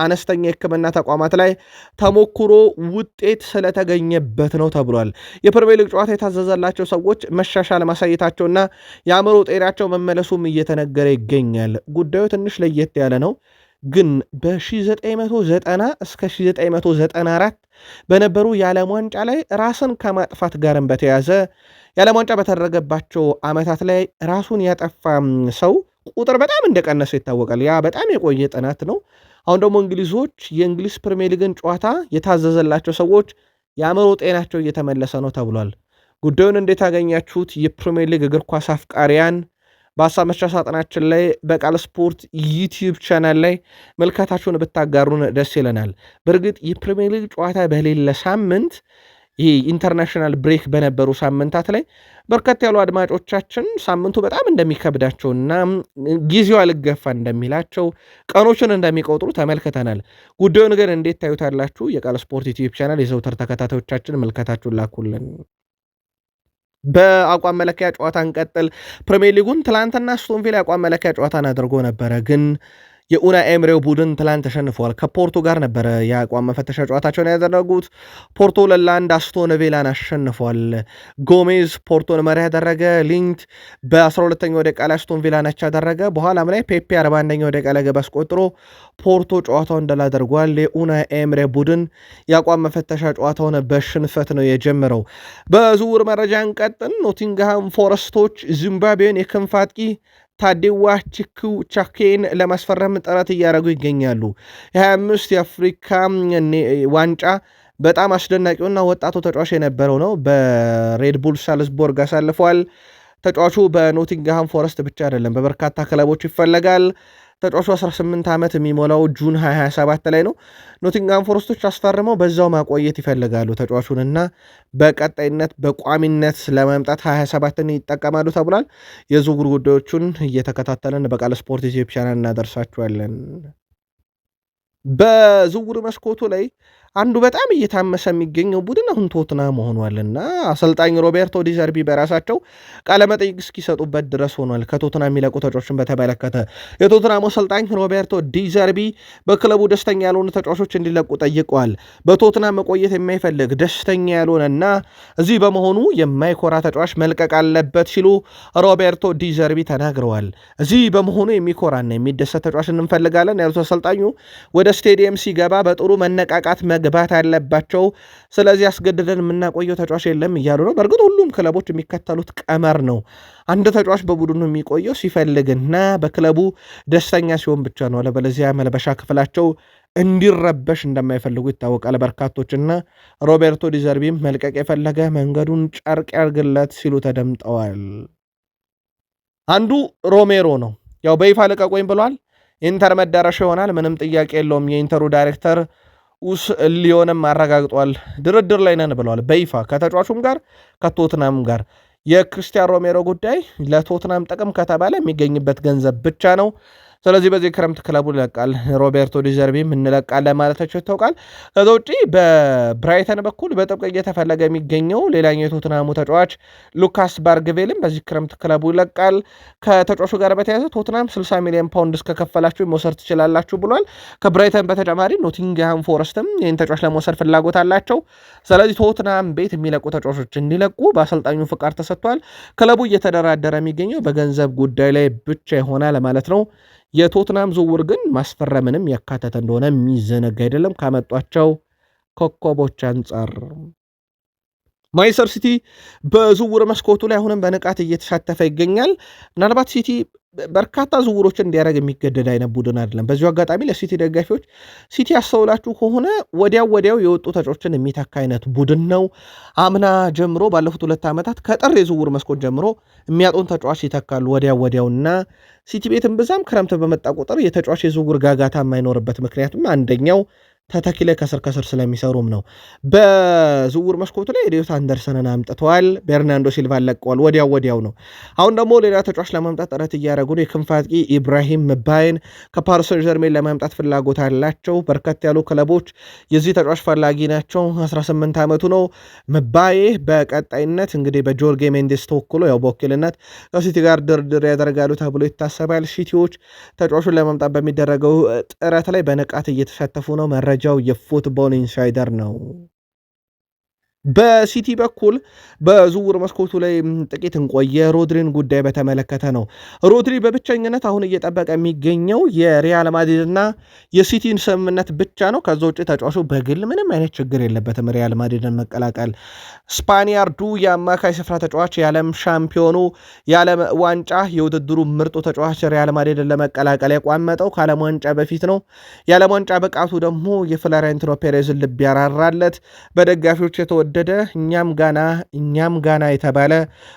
አነስተኛ የሕክምና ተቋማት ላይ ተሞክሮ ውጤት ስለተገኘበት ነው ተብሏል። የፕሪሚየር ሊግ ጨዋታ የታዘዘላቸው ሰዎች መሻሻል ማሳየታቸውና የአእምሮ ጤናቸው መመለሱም እየተነገረ ይገኛል። ጉዳዩ ትንሽ ለየት ያለ ነው። ግን በ1990 እስከ 1994 በነበሩ የዓለም ዋንጫ ላይ ራስን ከማጥፋት ጋርም በተያዘ የዓለም ዋንጫ በተደረገባቸው ዓመታት ላይ ራሱን ያጠፋ ሰው ቁጥር በጣም እንደቀነሰ ይታወቃል። ያ በጣም የቆየ ጥናት ነው። አሁን ደግሞ እንግሊዞች የእንግሊዝ ፕሪሚየር ሊግን ጨዋታ የታዘዘላቸው ሰዎች የአእምሮ ጤናቸው እየተመለሰ ነው ተብሏል። ጉዳዩን እንዴት አገኛችሁት? የፕሪሚየር ሊግ እግር ኳስ አፍቃሪያን በሀሳብ መስጫ ሳጥናችን ላይ በቃል ስፖርት ዩቲዩብ ቻናል ላይ መልካታችሁን ብታጋሩን ደስ ይለናል። በእርግጥ የፕሪሚየር ሊግ ጨዋታ በሌለ ሳምንት ይህ ኢንተርናሽናል ብሬክ በነበሩ ሳምንታት ላይ በርከት ያሉ አድማጮቻችን ሳምንቱ በጣም እንደሚከብዳቸውና ጊዜው አልገፋ እንደሚላቸው ቀኖችን እንደሚቆጥሩ ተመልክተናል። ጉዳዩን ግን እንዴት ታዩታላችሁ? የቃል ስፖርት ዩቲዩብ ቻናል የዘውትር ተከታታዮቻችን መልካታችሁን ላኩልን። በአቋም መለኪያ ጨዋታ እንቀጥል። ፕሪሚየር ሊጉን ትላንትና አስቶን ቪላ የአቋም መለኪያ ጨዋታን አድርጎ ነበረ፣ ግን የኡናይ ኤምሬው ቡድን ትላንት ተሸንፈዋል። ከፖርቶ ጋር ነበረ የአቋም መፈተሻ ጨዋታቸውን ያደረጉት። ፖርቶ 2-1 አስቶን ቪላን አሸንፏል። ጎሜዝ ፖርቶን መሪ ያደረገ፣ ሊንት በ12ኛው ደቂቃ ላይ አስቶን ቪላን አቻ ያደረገ። በኋላም ላይ ፔፔ 41ኛው ደቂቃ ላይ ግብ አስቆጥሮ ፖርቶ ጨዋታውን ድል አድርጓል። የኡናይ ኤምሬ ቡድን የአቋም መፈተሻ ጨዋታውን በሽንፈት ነው የጀመረው። በዝውውር መረጃ እንቀጥል። ኖቲንግሃም ፎረስቶች ዚምባብዌን የክንፍ አጥቂ ታዴዋ ቻኬን ለማስፈረም ጥረት እያደረጉ ይገኛሉ። የ25 የአፍሪካ ዋንጫ በጣም አስደናቂውና ወጣቱ ተጫዋች የነበረው ነው። በሬድቡል ሳልስቦርግ አሳልፏል። ተጫዋቹ በኖቲንግሃም ፎረስት ብቻ አይደለም፣ በበርካታ ክለቦች ይፈለጋል። ተጫዋቹ 18 ዓመት የሚሞላው ጁን 2027 ላይ ነው። ኖቲንግሃም ፎረስቶች አስፈርመው በዛው ማቆየት ይፈልጋሉ ተጫዋቹንና በቀጣይነት በቋሚነት ለማምጣት 27ን ይጠቀማሉ ተብሏል። የዝውውር ጉዳዮቹን እየተከታተለን በቃል ስፖርት ዩቲዩብ ቻናል እናደርሳችኋለን። በዝውውር መስኮቱ ላይ አንዱ በጣም እየታመሰ የሚገኘው ቡድን አሁን ቶትናም ሆኗልና አሰልጣኝ ሮቤርቶ ዲዘርቢ በራሳቸው ቃለመጠይቅ እስኪሰጡበት ድረስ ሆኗል። ከቶትናም የሚለቁ ተጫዋቾችን በተመለከተ የቶትናም አሰልጣኝ ሮቤርቶ ዲዘርቢ በክለቡ ደስተኛ ያልሆኑ ተጫዋቾች እንዲለቁ ጠይቀዋል። በቶትናም መቆየት የማይፈልግ ደስተኛ ያልሆነና እዚህ በመሆኑ የማይኮራ ተጫዋች መልቀቅ አለበት ሲሉ ሮቤርቶ ዲዘርቢ ተናግረዋል። እዚህ በመሆኑ የሚኮራና የሚደሰት ተጫዋች እንፈልጋለን ያሉት አሰልጣኙ ወደ ስቴዲየም ሲገባ በጥሩ መነቃቃት መግባት አለባቸው። ስለዚህ አስገድደን የምናቆየው ተጫዋች የለም እያሉ ነው። በእርግጥ ሁሉም ክለቦች የሚከተሉት ቀመር ነው። አንድ ተጫዋች በቡድኑ የሚቆየው ሲፈልግና በክለቡ ደስተኛ ሲሆን ብቻ ነው። አለበለዚያ መልበሻ ክፍላቸው እንዲረበሽ እንደማይፈልጉ ይታወቃል በርካቶችና ሮቤርቶ ዲዘርቢም መልቀቅ የፈለገ መንገዱን ጨርቅ ያርግለት ሲሉ ተደምጠዋል። አንዱ ሮሜሮ ነው። ያው በይፋ ልቀቁኝ ብሏል። ኢንተር መዳረሻ ይሆናል፣ ምንም ጥያቄ የለውም። የኢንተሩ ዳይሬክተር ኡስ ሊዮንም አረጋግጧል። ድርድር ላይ ነን ብለዋል በይፋ ከተጫዋቹም ጋር ከቶትናም ጋር። የክርስቲያን ሮሜሮ ጉዳይ ለቶትናም ጥቅም ከተባለ የሚገኝበት ገንዘብ ብቻ ነው። ስለዚህ በዚህ ክረምት ክለቡ ይለቃል። ሮቤርቶ ዲዘርቢም እንለቃለን ማለታቸው ይታወቃል። ከዛ ውጪ በብራይተን በኩል በጥብቅ እየተፈለገ የሚገኘው ሌላኛው የቶትናሙ ተጫዋች ሉካስ ባርግቬልም በዚህ ክረምት ክለቡ ይለቃል። ከተጫዋቹ ጋር በተያያዘ ቶትናም 60 ሚሊዮን ፓውንድ እስከከፈላችሁ መውሰድ ትችላላችሁ ብሏል። ከብራይተን በተጨማሪ ኖቲንግሃም ፎረስትም ይህን ተጫዋች ለመውሰድ ፍላጎት አላቸው። ስለዚህ ቶትናም ቤት የሚለቁ ተጫዋቾች እንዲለቁ በአሰልጣኙ ፍቃድ ተሰጥቷል። ክለቡ እየተደራደረ የሚገኘው በገንዘብ ጉዳይ ላይ ብቻ ይሆናል ማለት ነው። የቶትናም ዝውውር ግን ማስፈረምንም ያካተተ እንደሆነ የሚዘነጋ አይደለም። ካመጧቸው ኮከቦች አንጻር ማንቸስተር ሲቲ በዝውውር መስኮቱ ላይ አሁንም በንቃት እየተሳተፈ ይገኛል። ምናልባት ሲቲ በርካታ ዝውውሮችን እንዲያደርግ የሚገደድ አይነት ቡድን አይደለም። በዚሁ አጋጣሚ ለሲቲ ደጋፊዎች ሲቲ ያስተውላችሁ ከሆነ ወዲያው የወጡ ተጫዋቾችን የሚተካ አይነት ቡድን ነው። አምና ጀምሮ ባለፉት 2 ዓመታት ከጥር የዝውውር መስኮት ጀምሮ የሚያጡን ተጫዋች ይተካሉ ወዲያውና ሲቲ ቤትን ብዛም ክረምት በመጣ ቁጥር የተጫዋች የዝውውር ጋጋታ የማይኖርበት ምክንያቱም አንደኛው ተተኪ ላይ ከስር ስለሚሰሩም ነው። በዝውውር መስኮቱ ላይ ኤሊዮት አንደርሰንን አምጥተዋል። ቤርናንዶ ሲልቫን ለቀዋል። ወዲያው ነው። አሁን ደግሞ ሌላ ተጫዋች ለማምጣት ጥረት እያደረጉ ነው። የክንፍ አጥቂ ኢብራሂም ምባይን ከፓሪስ ሰን ዠርሜን ለማምጣት ፍላጎት አላቸው። በርከት ያሉ ክለቦች የዚህ ተጫዋች ፈላጊ ናቸው። 18 ዓመቱ ነው። ምባዬ በቀጣይነት እንግዲህ በጆርጌ ሜንዴስ ተወክሎ ያው በወኪልነት ከሲቲ ጋር ድርድር ያደርጋሉ ተብሎ ይታሰባል። ሲቲዎች ተጫዋቹን ለማምጣት በሚደረገው ጥረት ላይ በንቃት እየተሳተፉ ነው። መረጃው የፉትቦል ኢንሳይደር ነው። በሲቲ በኩል በዝውውር መስኮቱ ላይ ጥቂት እንቆየ። ሮድሪን ጉዳይ በተመለከተ ነው። ሮድሪ በብቸኝነት አሁን እየጠበቀ የሚገኘው የሪያል ማድሪድና የሲቲን ስምምነት ብቻ ነው። ከዛ ውጭ ተጫዋቹ በግል ምንም አይነት ችግር የለበትም ሪያል ማድሪድን መቀላቀል። ስፓኒያርዱ የአማካይ ስፍራ ተጫዋች፣ የዓለም ሻምፒዮኑ፣ የዓለም ዋንጫ የውድድሩ ምርጡ ተጫዋች ሪያል ማድሪድን ለመቀላቀል የቋመጠው ከዓለም ዋንጫ በፊት ነው። የዓለም ዋንጫ ብቃቱ ደግሞ የፍሎሬንቲኖ ፔሬዝን ልብ ያራራለት፣ በደጋፊዎች የተወደደ እኛም ጋና የተባለ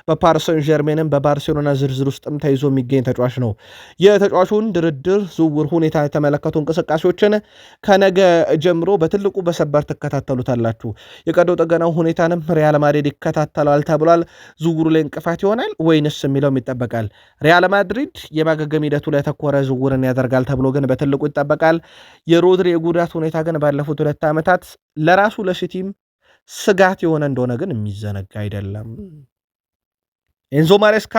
በፓሪስ ሰን ዠርሜንም በባርሴሎና ዝርዝር ውስጥም ተይዞ የሚገኝ ተጫዋች ነው። የተጫዋቹን ድርድር ዝውውር ሁኔታ የተመለከቱ እንቅስቃሴዎችን ከነገ ጀምሮ በትልቁ በሰበር ትከታተሉታላችሁ። የቀዶ ጥገናው ሁኔታንም ሪያል ማድሪድ ይከታተላል ተብሏል። ዝውውሩ ላይ እንቅፋት ይሆናል ወይንስ የሚለውም ይጠበቃል። ሪያል ማድሪድ የማገገም ሂደቱ ላይ ያተኮረ ዝውውርን ያደርጋል ተብሎ ግን በትልቁ ይጠበቃል። የሮድሪ የጉዳት ሁኔታ ግን ባለፉት 2 ዓመታት ለራሱ ለሲቲም ስጋት የሆነ እንደሆነ ግን የሚዘነጋ አይደለም። ኤንዞ ማሬስካ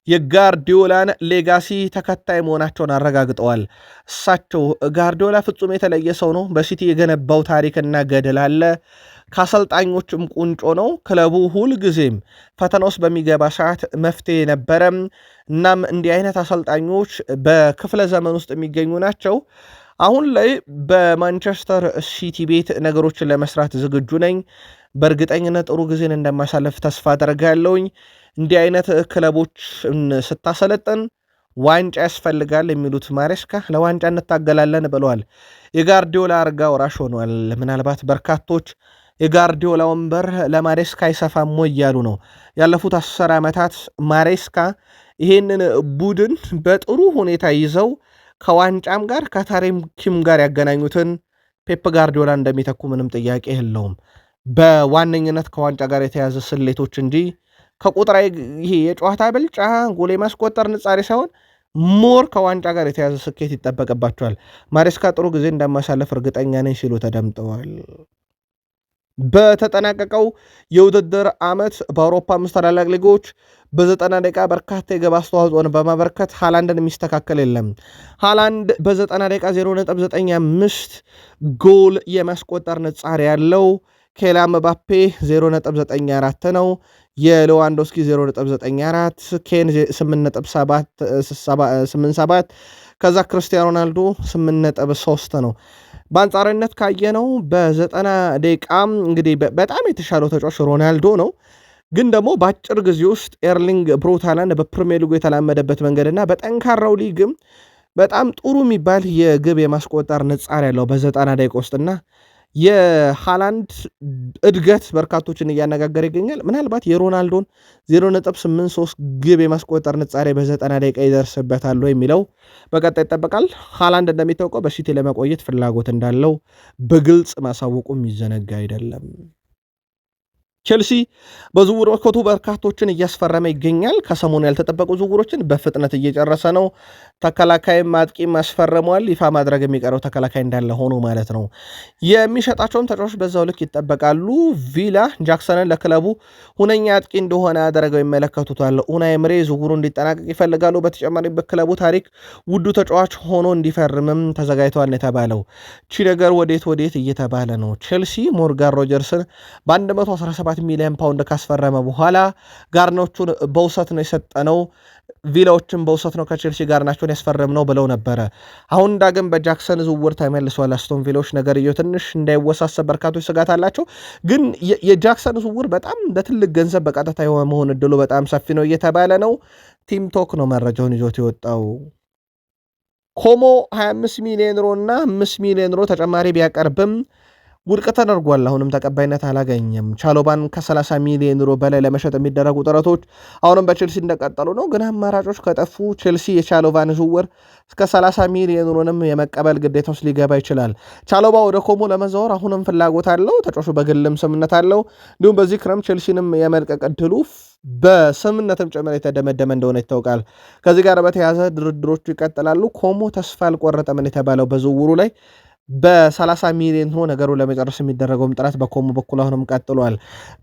የጋርዲዮላን ሌጋሲ ተከታይ መሆናቸውን አረጋግጠዋል። እሳቸው ጋርዲዮላ ፍጹም የተለየ ሰው ነው። በሲቲ የገነባው ታሪክና ገድል አለ። ከአሰልጣኞችም ቁንጮ ነው። ክለቡ ሁልጊዜም ፈተና ውስጥ በሚገባ ሰዓት መፍትሄ ነበረ። እናም እንዲህ አይነት አሰልጣኞች በክፍለ ዘመን ውስጥ የሚገኙ ናቸው። አሁን ላይ በማንቸስተር ሲቲ ቤት ነገሮችን ለመስራት ዝግጁ ነኝ። በእርግጠኝነት ጥሩ ጊዜን እንደማሳለፍ ተስፋ አደርጋለሁኝ። እንዲህ አይነት ክለቦች ስታሰለጥን ዋንጫ ያስፈልጋል የሚሉት ማሬስካ ለዋንጫ እንታገላለን ብለዋል። የጋርዲዮላ አልጋ ወራሽ ሆኗል። ምናልባት በርካቶች የጋርዲዮላ ወንበር ለማሬስካ አይሰፋም እያሉ ነው። ያለፉት 10 ዓመታት ማሬስካ ይሄንን ቡድን በጥሩ ሁኔታ ይዘው ከዋንጫም ጋር ከታሪክም ጋር ያገናኙትን ፔፕ ጋርዲዮላ እንደሚተኩ ምንም ጥያቄ የለውም። በዋነኝነት ከዋንጫ ጋር የተያዘ ስሌቶች እንጂ ከቁጥራዊ ይሄ የጨዋታ ብልጫ ጎል ማስቆጠር ንጻሬ ሳይሆን ሞር ከዋንጫ ጋር የተያዘ ስኬት ይጠበቅባቸዋል። ማሬስካ ጥሩ ጊዜ እንደማሳለፍ እርግጠኛ ነኝ ሲሉ ተደምጠዋል። በተጠናቀቀው የውድድር ዓመት በአውሮፓ 5 ታላላቅ ሊጎች በ90 ደቂቃ በርካታ የግብ አስተዋጽኦን በማበርከት ሃላንድን የሚስተካከል የለም። ሃላንድ በ90 ደቂቃ 0.95 ጎል የማስቆጠር ንጻሬ ያለው፣ ኬሊያን ምባፔ 0.94 ነው። የሌዋንዶስኪ 0.94፣ ኬን 8.87፣ ከዛ ክርስቲያኖ ሮናልዶ 8.3 ነው። በአንጻራዊነት ካየነው በ90 ደቂቃ እንግዲህ በጣም የተሻለው ተጫዋች ሮናልዶ ነው። ግን ደግሞ በአጭር ጊዜ ውስጥ ኤርሊንግ ብሮት ሃላንድ በፕሪሚየር ሊጉ የተላመደበት መንገድና በጠንካራው ሊግም በጣም ጥሩ የሚባል የግብ የማስቆጠር ንጻር ያለው በ90 ደቂቃ ውስጥና የሃላንድ እድገት በርካቶችን እያነጋገረ ይገኛል። ምናልባት የሮናልዶን 0.83 ግብ የማስቆጠር ንጻሬ በ90 ደቂቃ ይደርስበታል የሚለው በቀጣይ ይጠበቃል። ሃላንድ እንደሚታወቀው በሲቲ ለመቆየት ፍላጎት እንዳለው በግልጽ ማሳወቁ የሚዘነጋ አይደለም። ቼልሲ በዝውውር ወቅቱ በርካቶችን እያስፈረመ ይገኛል። ከሰሞኑ ያልተጠበቁ ዝውውሮችን በፍጥነት እየጨረሰ ነው። ተከላካይም አጥቂም አስፈርሟል። ይፋ ማድረግ የሚቀረው ተከላካይ እንዳለ ሆኖ ማለት ነው። የሚሸጣቸውም ተጫዋቾች በዛው ልክ ይጠበቃሉ። ቪላ ጃክሰንን ለክለቡ ሁነኛ አጥቂ እንደሆነ ያደረገው ይመለከቱታል። ኡናይ ኤምሬ ዝውውሩ እንዲጠናቀቅ ይፈልጋሉ። በተጨማሪ በክለቡ ታሪክ ውዱ ተጫዋች ሆኖ እንዲፈርምም ተዘጋጅተዋል የተባለው ቺ ነገር ወዴት እየተባለ ነው። ቼልሲ ሞርጋን ሮጀርስን በ117 ሚሊዮን ፓውንድ ካስፈረመ በኋላ ጋርኖቹን በውሰት ነው የሰጠነው፣ ቪላዎችን በውሰት ነው ከቼልሲ ጋርናቸውን ያስፈረም ነው ብለው ነበረ። አሁን ዳግም በጃክሰን ዝውውር ተመልሷል። አስቶን ቪላዎች ነገርየው ትንሽ እንዳይወሳሰብ በርካቶች ስጋት አላቸው። ግን የጃክሰን ዝውውር በጣም በትልቅ ገንዘብ በቀጥታ መሆን እድሉ በጣም ሰፊ ነው እየተባለ ነው። ቲም ቶክ ነው መረጃውን ይዞት የወጣው። ኮሞ 25 ሚሊዮን ዩሮ እና 5 ሚሊዮን ዩሮ ተጨማሪ ቢያቀርብም ውድቅ ተደርጓል። አሁንም ተቀባይነት አላገኘም። ቻሎባን ከ30 ሚሊዮን ዩሮ በላይ ለመሸጥ የሚደረጉ ጥረቶች አሁንም በቼልሲ እንደቀጠሉ ነው። ግን አማራጮች ከጠፉ ቼልሲ የቻሎባን ዝውውር እስከ 30 ሚሊዮን ዩሮንም የመቀበል ግዴታ ውስጥ ሊገባ ይችላል። ቻሎባ ወደ ኮሞ ለመዛወር አሁንም ፍላጎት አለው። ተጫዋቹ በግልም ስምነት አለው። እንዲሁም በዚህ ክረምት ቼልሲንም የመልቀቅ ዕድሉ በስምነትም ጭምር የተደመደመ እንደሆነ ይታወቃል። ከዚህ ጋር በተያያዘ ድርድሮቹ ይቀጥላሉ። ኮሞ ተስፋ አልቆረጠም የተባለው በዝውውሩ ላይ በ30 ሚሊዮን ሆኖ ነገሩ ለመጨረስ የሚደረገውም ጥረት በኮሞ በኩል አሁንም ቀጥሏል።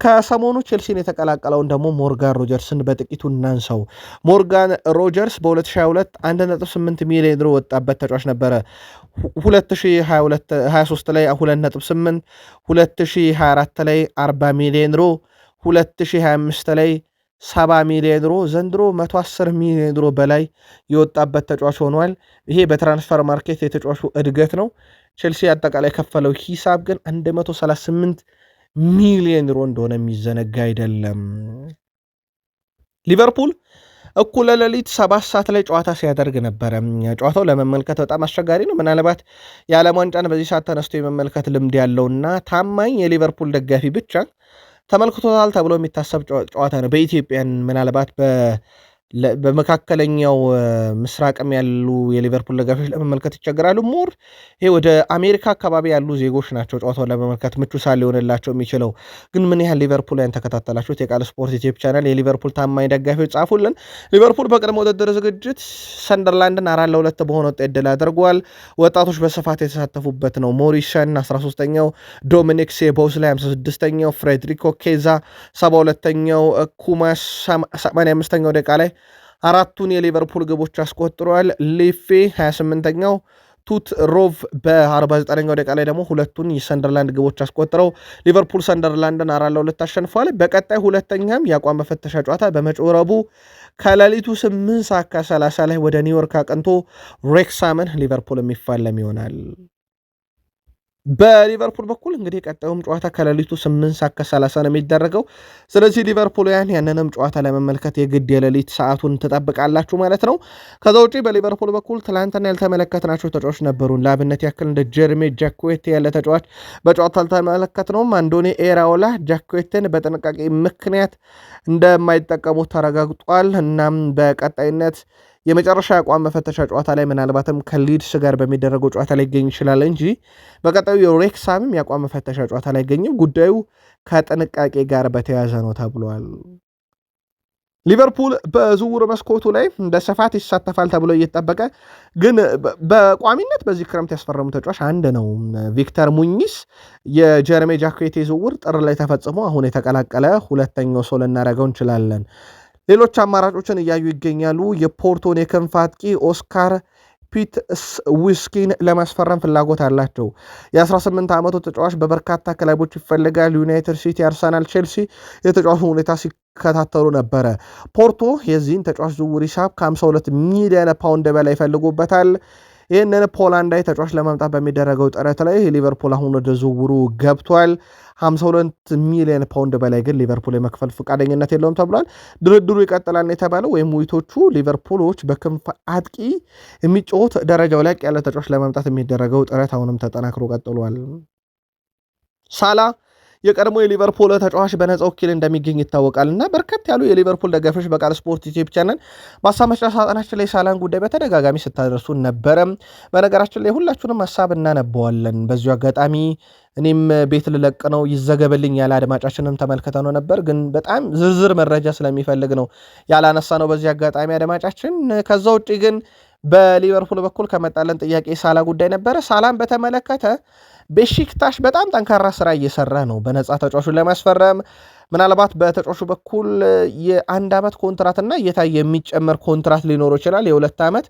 ከሰሞኑ ቼልሲን የተቀላቀለውን ደግሞ ሞርጋን ሮጀርስን በጥቂቱ እናንሰው። ሞርጋን ሮጀርስ በ2022 1.8 ሚሊዮን ዩሮ ወጣበት ተጫዋች ነበረ። 2023 ላይ 2.8፣ 2024 ላይ 40 ሚሊዮን ዩሮ፣ 2025 ላይ 70 ሚሊዮን ዩሮ፣ ዘንድሮ 110 ሚሊዮን ዩሮ በላይ የወጣበት ተጫዋች ሆኗል። ይሄ በትራንስፈር ማርኬት የተጫዋቹ እድገት ነው። ቼልሲ አጠቃላይ የከፈለው ሂሳብ ግን 138 ሚሊዮን ዩሮ እንደሆነ የሚዘነጋ አይደለም። ሊቨርፑል እኩለ ሌሊት 7 ሰዓት ላይ ጨዋታ ሲያደርግ ነበረ። ጨዋታው ለመመልከት በጣም አስቸጋሪ ነው። ምናልባት የዓለም ዋንጫን በዚህ ሰዓት ተነስቶ የመመልከት ልምድ ያለውና ታማኝ የሊቨርፑል ደጋፊ ብቻ ተመልክቶታል ተብሎ የሚታሰብ ጨዋታ ነው። በኢትዮጵያን ምናልባት በመካከለኛው ምስራቅም ያሉ የሊቨርፑል ደጋፊዎች ለመመልከት ይቸገራሉ። ሞር ይሄ ወደ አሜሪካ አካባቢ ያሉ ዜጎች ናቸው ጨዋታውን ለመመልከት ምቹ ሳል ሊሆንላቸው የሚችለው። ግን ምን ያህል ሊቨርፑል ያን ተከታተላችሁት? የቃል ስፖርት ዩቲዩብ ቻናል የሊቨርፑል ታማኝ ደጋፊዎች ጻፉልን። ሊቨርፑል በቅድመ ውድድር ዝግጅት ሰንደርላንድን 4-2 በሆነ ውጤት ድል አድርጓል። ወጣቶች በስፋት የተሳተፉበት ነው። ሞሪሰን 13ኛው፣ ዶሚኒክ ሶቦስላይ 56ኛው፣ ፍሬድሪኮ ኬዛ 72ኛው፣ ኩማስ 85ኛው ደቂቃ ላይ አራቱን የሊቨርፑል ግቦች አስቆጥረዋል። ሌፌ 28ኛው፣ ቱት ሮቭ በ49ኛው ደቂቃ ላይ ደግሞ ሁለቱን የሰንደርላንድ ግቦች አስቆጥረው ሊቨርፑል ሰንደርላንድን 4-2 አሸንፏል። በቀጣይ ሁለተኛም የአቋም መፈተሻ ጨዋታ በመጪው ረቡዕ ከሌሊቱ 8 ሰዓት ከ30 ላይ ወደ ኒውዮርክ አቅንቶ ሬክሳምን ሊቨርፑል የሚፋለም ይሆናል። በሊቨርፑል በኩል እንግዲህ ቀጣዩም ጨዋታ ከሌሊቱ 8 ሰዓት ከ30 ነው የሚደረገው። ስለዚህ ሊቨርፑልያን ያንንም ጨዋታ ለመመልከት የግድ የሌሊት ሰዓቱን ትጠብቃላችሁ ማለት ነው። ከዛ ውጪ በሊቨርፑል በኩል ትላንትና ያልተመለከትናቸው ተጫዋች ነበሩን። ለአብነት ያክል እንደ ጀርሜ ጃክዌቴ ያለ ተጫዋች በጨዋታ አልተመለከትነውም። አንዶኒ ኤራኦላ ጃክዌቴን በጥንቃቄ ምክንያት እንደማይጠቀሙት ተረጋግጧል። እናም በቀጣይነት የመጨረሻ አቋም መፈተሻ ጨዋታ ላይ ምናልባትም ከሊድስ ጋር በሚደረገው ጨዋታ ላይ ይገኝ ይችላል እንጂ በቀጣዩ የሬክሳምም የአቋም መፈተሻ ጨዋታ ላይ ይገኝም። ጉዳዩ ከጥንቃቄ ጋር በተያያዘ ነው ተብሏል። ሊቨርፑል በዝውውር መስኮቱ ላይ በስፋት ይሳተፋል ተብሎ እየተጠበቀ ግን በቋሚነት በዚህ ክረምት ያስፈረሙ ተጫዋች አንድ ነው፣ ቪክተር ሙኝስ። የጀረሜ ጃኬቴ ዝውውር ጥር ላይ ተፈጽሞ አሁን የተቀላቀለ ሁለተኛው ሰው ልናደርገው እንችላለን። ሌሎች አማራጮችን እያዩ ይገኛሉ። የፖርቶን የክንፍ አጥቂ ኦስካር ፒት ዊስኪን ለማስፈረም ፍላጎት አላቸው። የ18 ዓመቱ ተጫዋች በበርካታ ክለቦች ይፈልጋል። ዩናይትድ ሲቲ፣ አርሰናል፣ ቼልሲ የተጫዋቹ ሁኔታ ሲከታተሉ ነበረ። ፖርቶ የዚህን ተጫዋች ዝውውር ሂሳብ ከ52 ሚሊዮን ፓውንድ በላይ ይፈልጉበታል። ይህንን ፖላንዳዊ ተጫዋች ለማምጣት በሚደረገው ጥረት ላይ ሊቨርፑል አሁን ወደ ዝውውሩ ገብቷል። 52 ሚሊዮን ፓውንድ በላይ ግን ሊቨርፑል የመክፈል ፈቃደኝነት የለውም ተብሏል። ድርድሩ ይቀጥላል የተባለው ወይም ውይይቶቹ ሊቨርፑሎች በክንፍ አጥቂ የሚጫወት ደረጃው ላይ ያለ ተጫዋች ለማምጣት የሚደረገው ጥረት አሁንም ተጠናክሮ ቀጥሏል። ሳላ የቀድሞ የሊቨርፑል ተጫዋች በነፃ ወኪል እንደሚገኝ ይታወቃል እና በርከት ያሉ የሊቨርፑል ደጋፊዎች በቃል ስፖርት ዩቲዩብ ቻናል በሀሳብ መስጫ ሳጥናችን ላይ ሳላን ጉዳይ በተደጋጋሚ ስታደርሱ ነበረ። በነገራችን ላይ ሁላችሁንም ሀሳብ እናነበዋለን። በዚሁ አጋጣሚ እኔም ቤት ልለቅ ነው ይዘገብልኝ ያለ አድማጫችንም ተመልክተ ነው ነበር፣ ግን በጣም ዝርዝር መረጃ ስለሚፈልግ ነው ያላነሳ ነው በዚህ አጋጣሚ አድማጫችን። ከዛ ውጭ ግን በሊቨርፑል በኩል ከመጣለን ጥያቄ ሳላ ጉዳይ ነበረ። ሳላን በተመለከተ ቤሺክታሽ በጣም ጠንካራ ስራ እየሰራ ነው በነፃ ተጫዋቹን ለማስፈረም። ምናልባት በተጫዋቹ በኩል የ1 ዓመት ኮንትራት እና እየታየ የሚጨመር ኮንትራት ሊኖረው ይችላል። የ2 ዓመት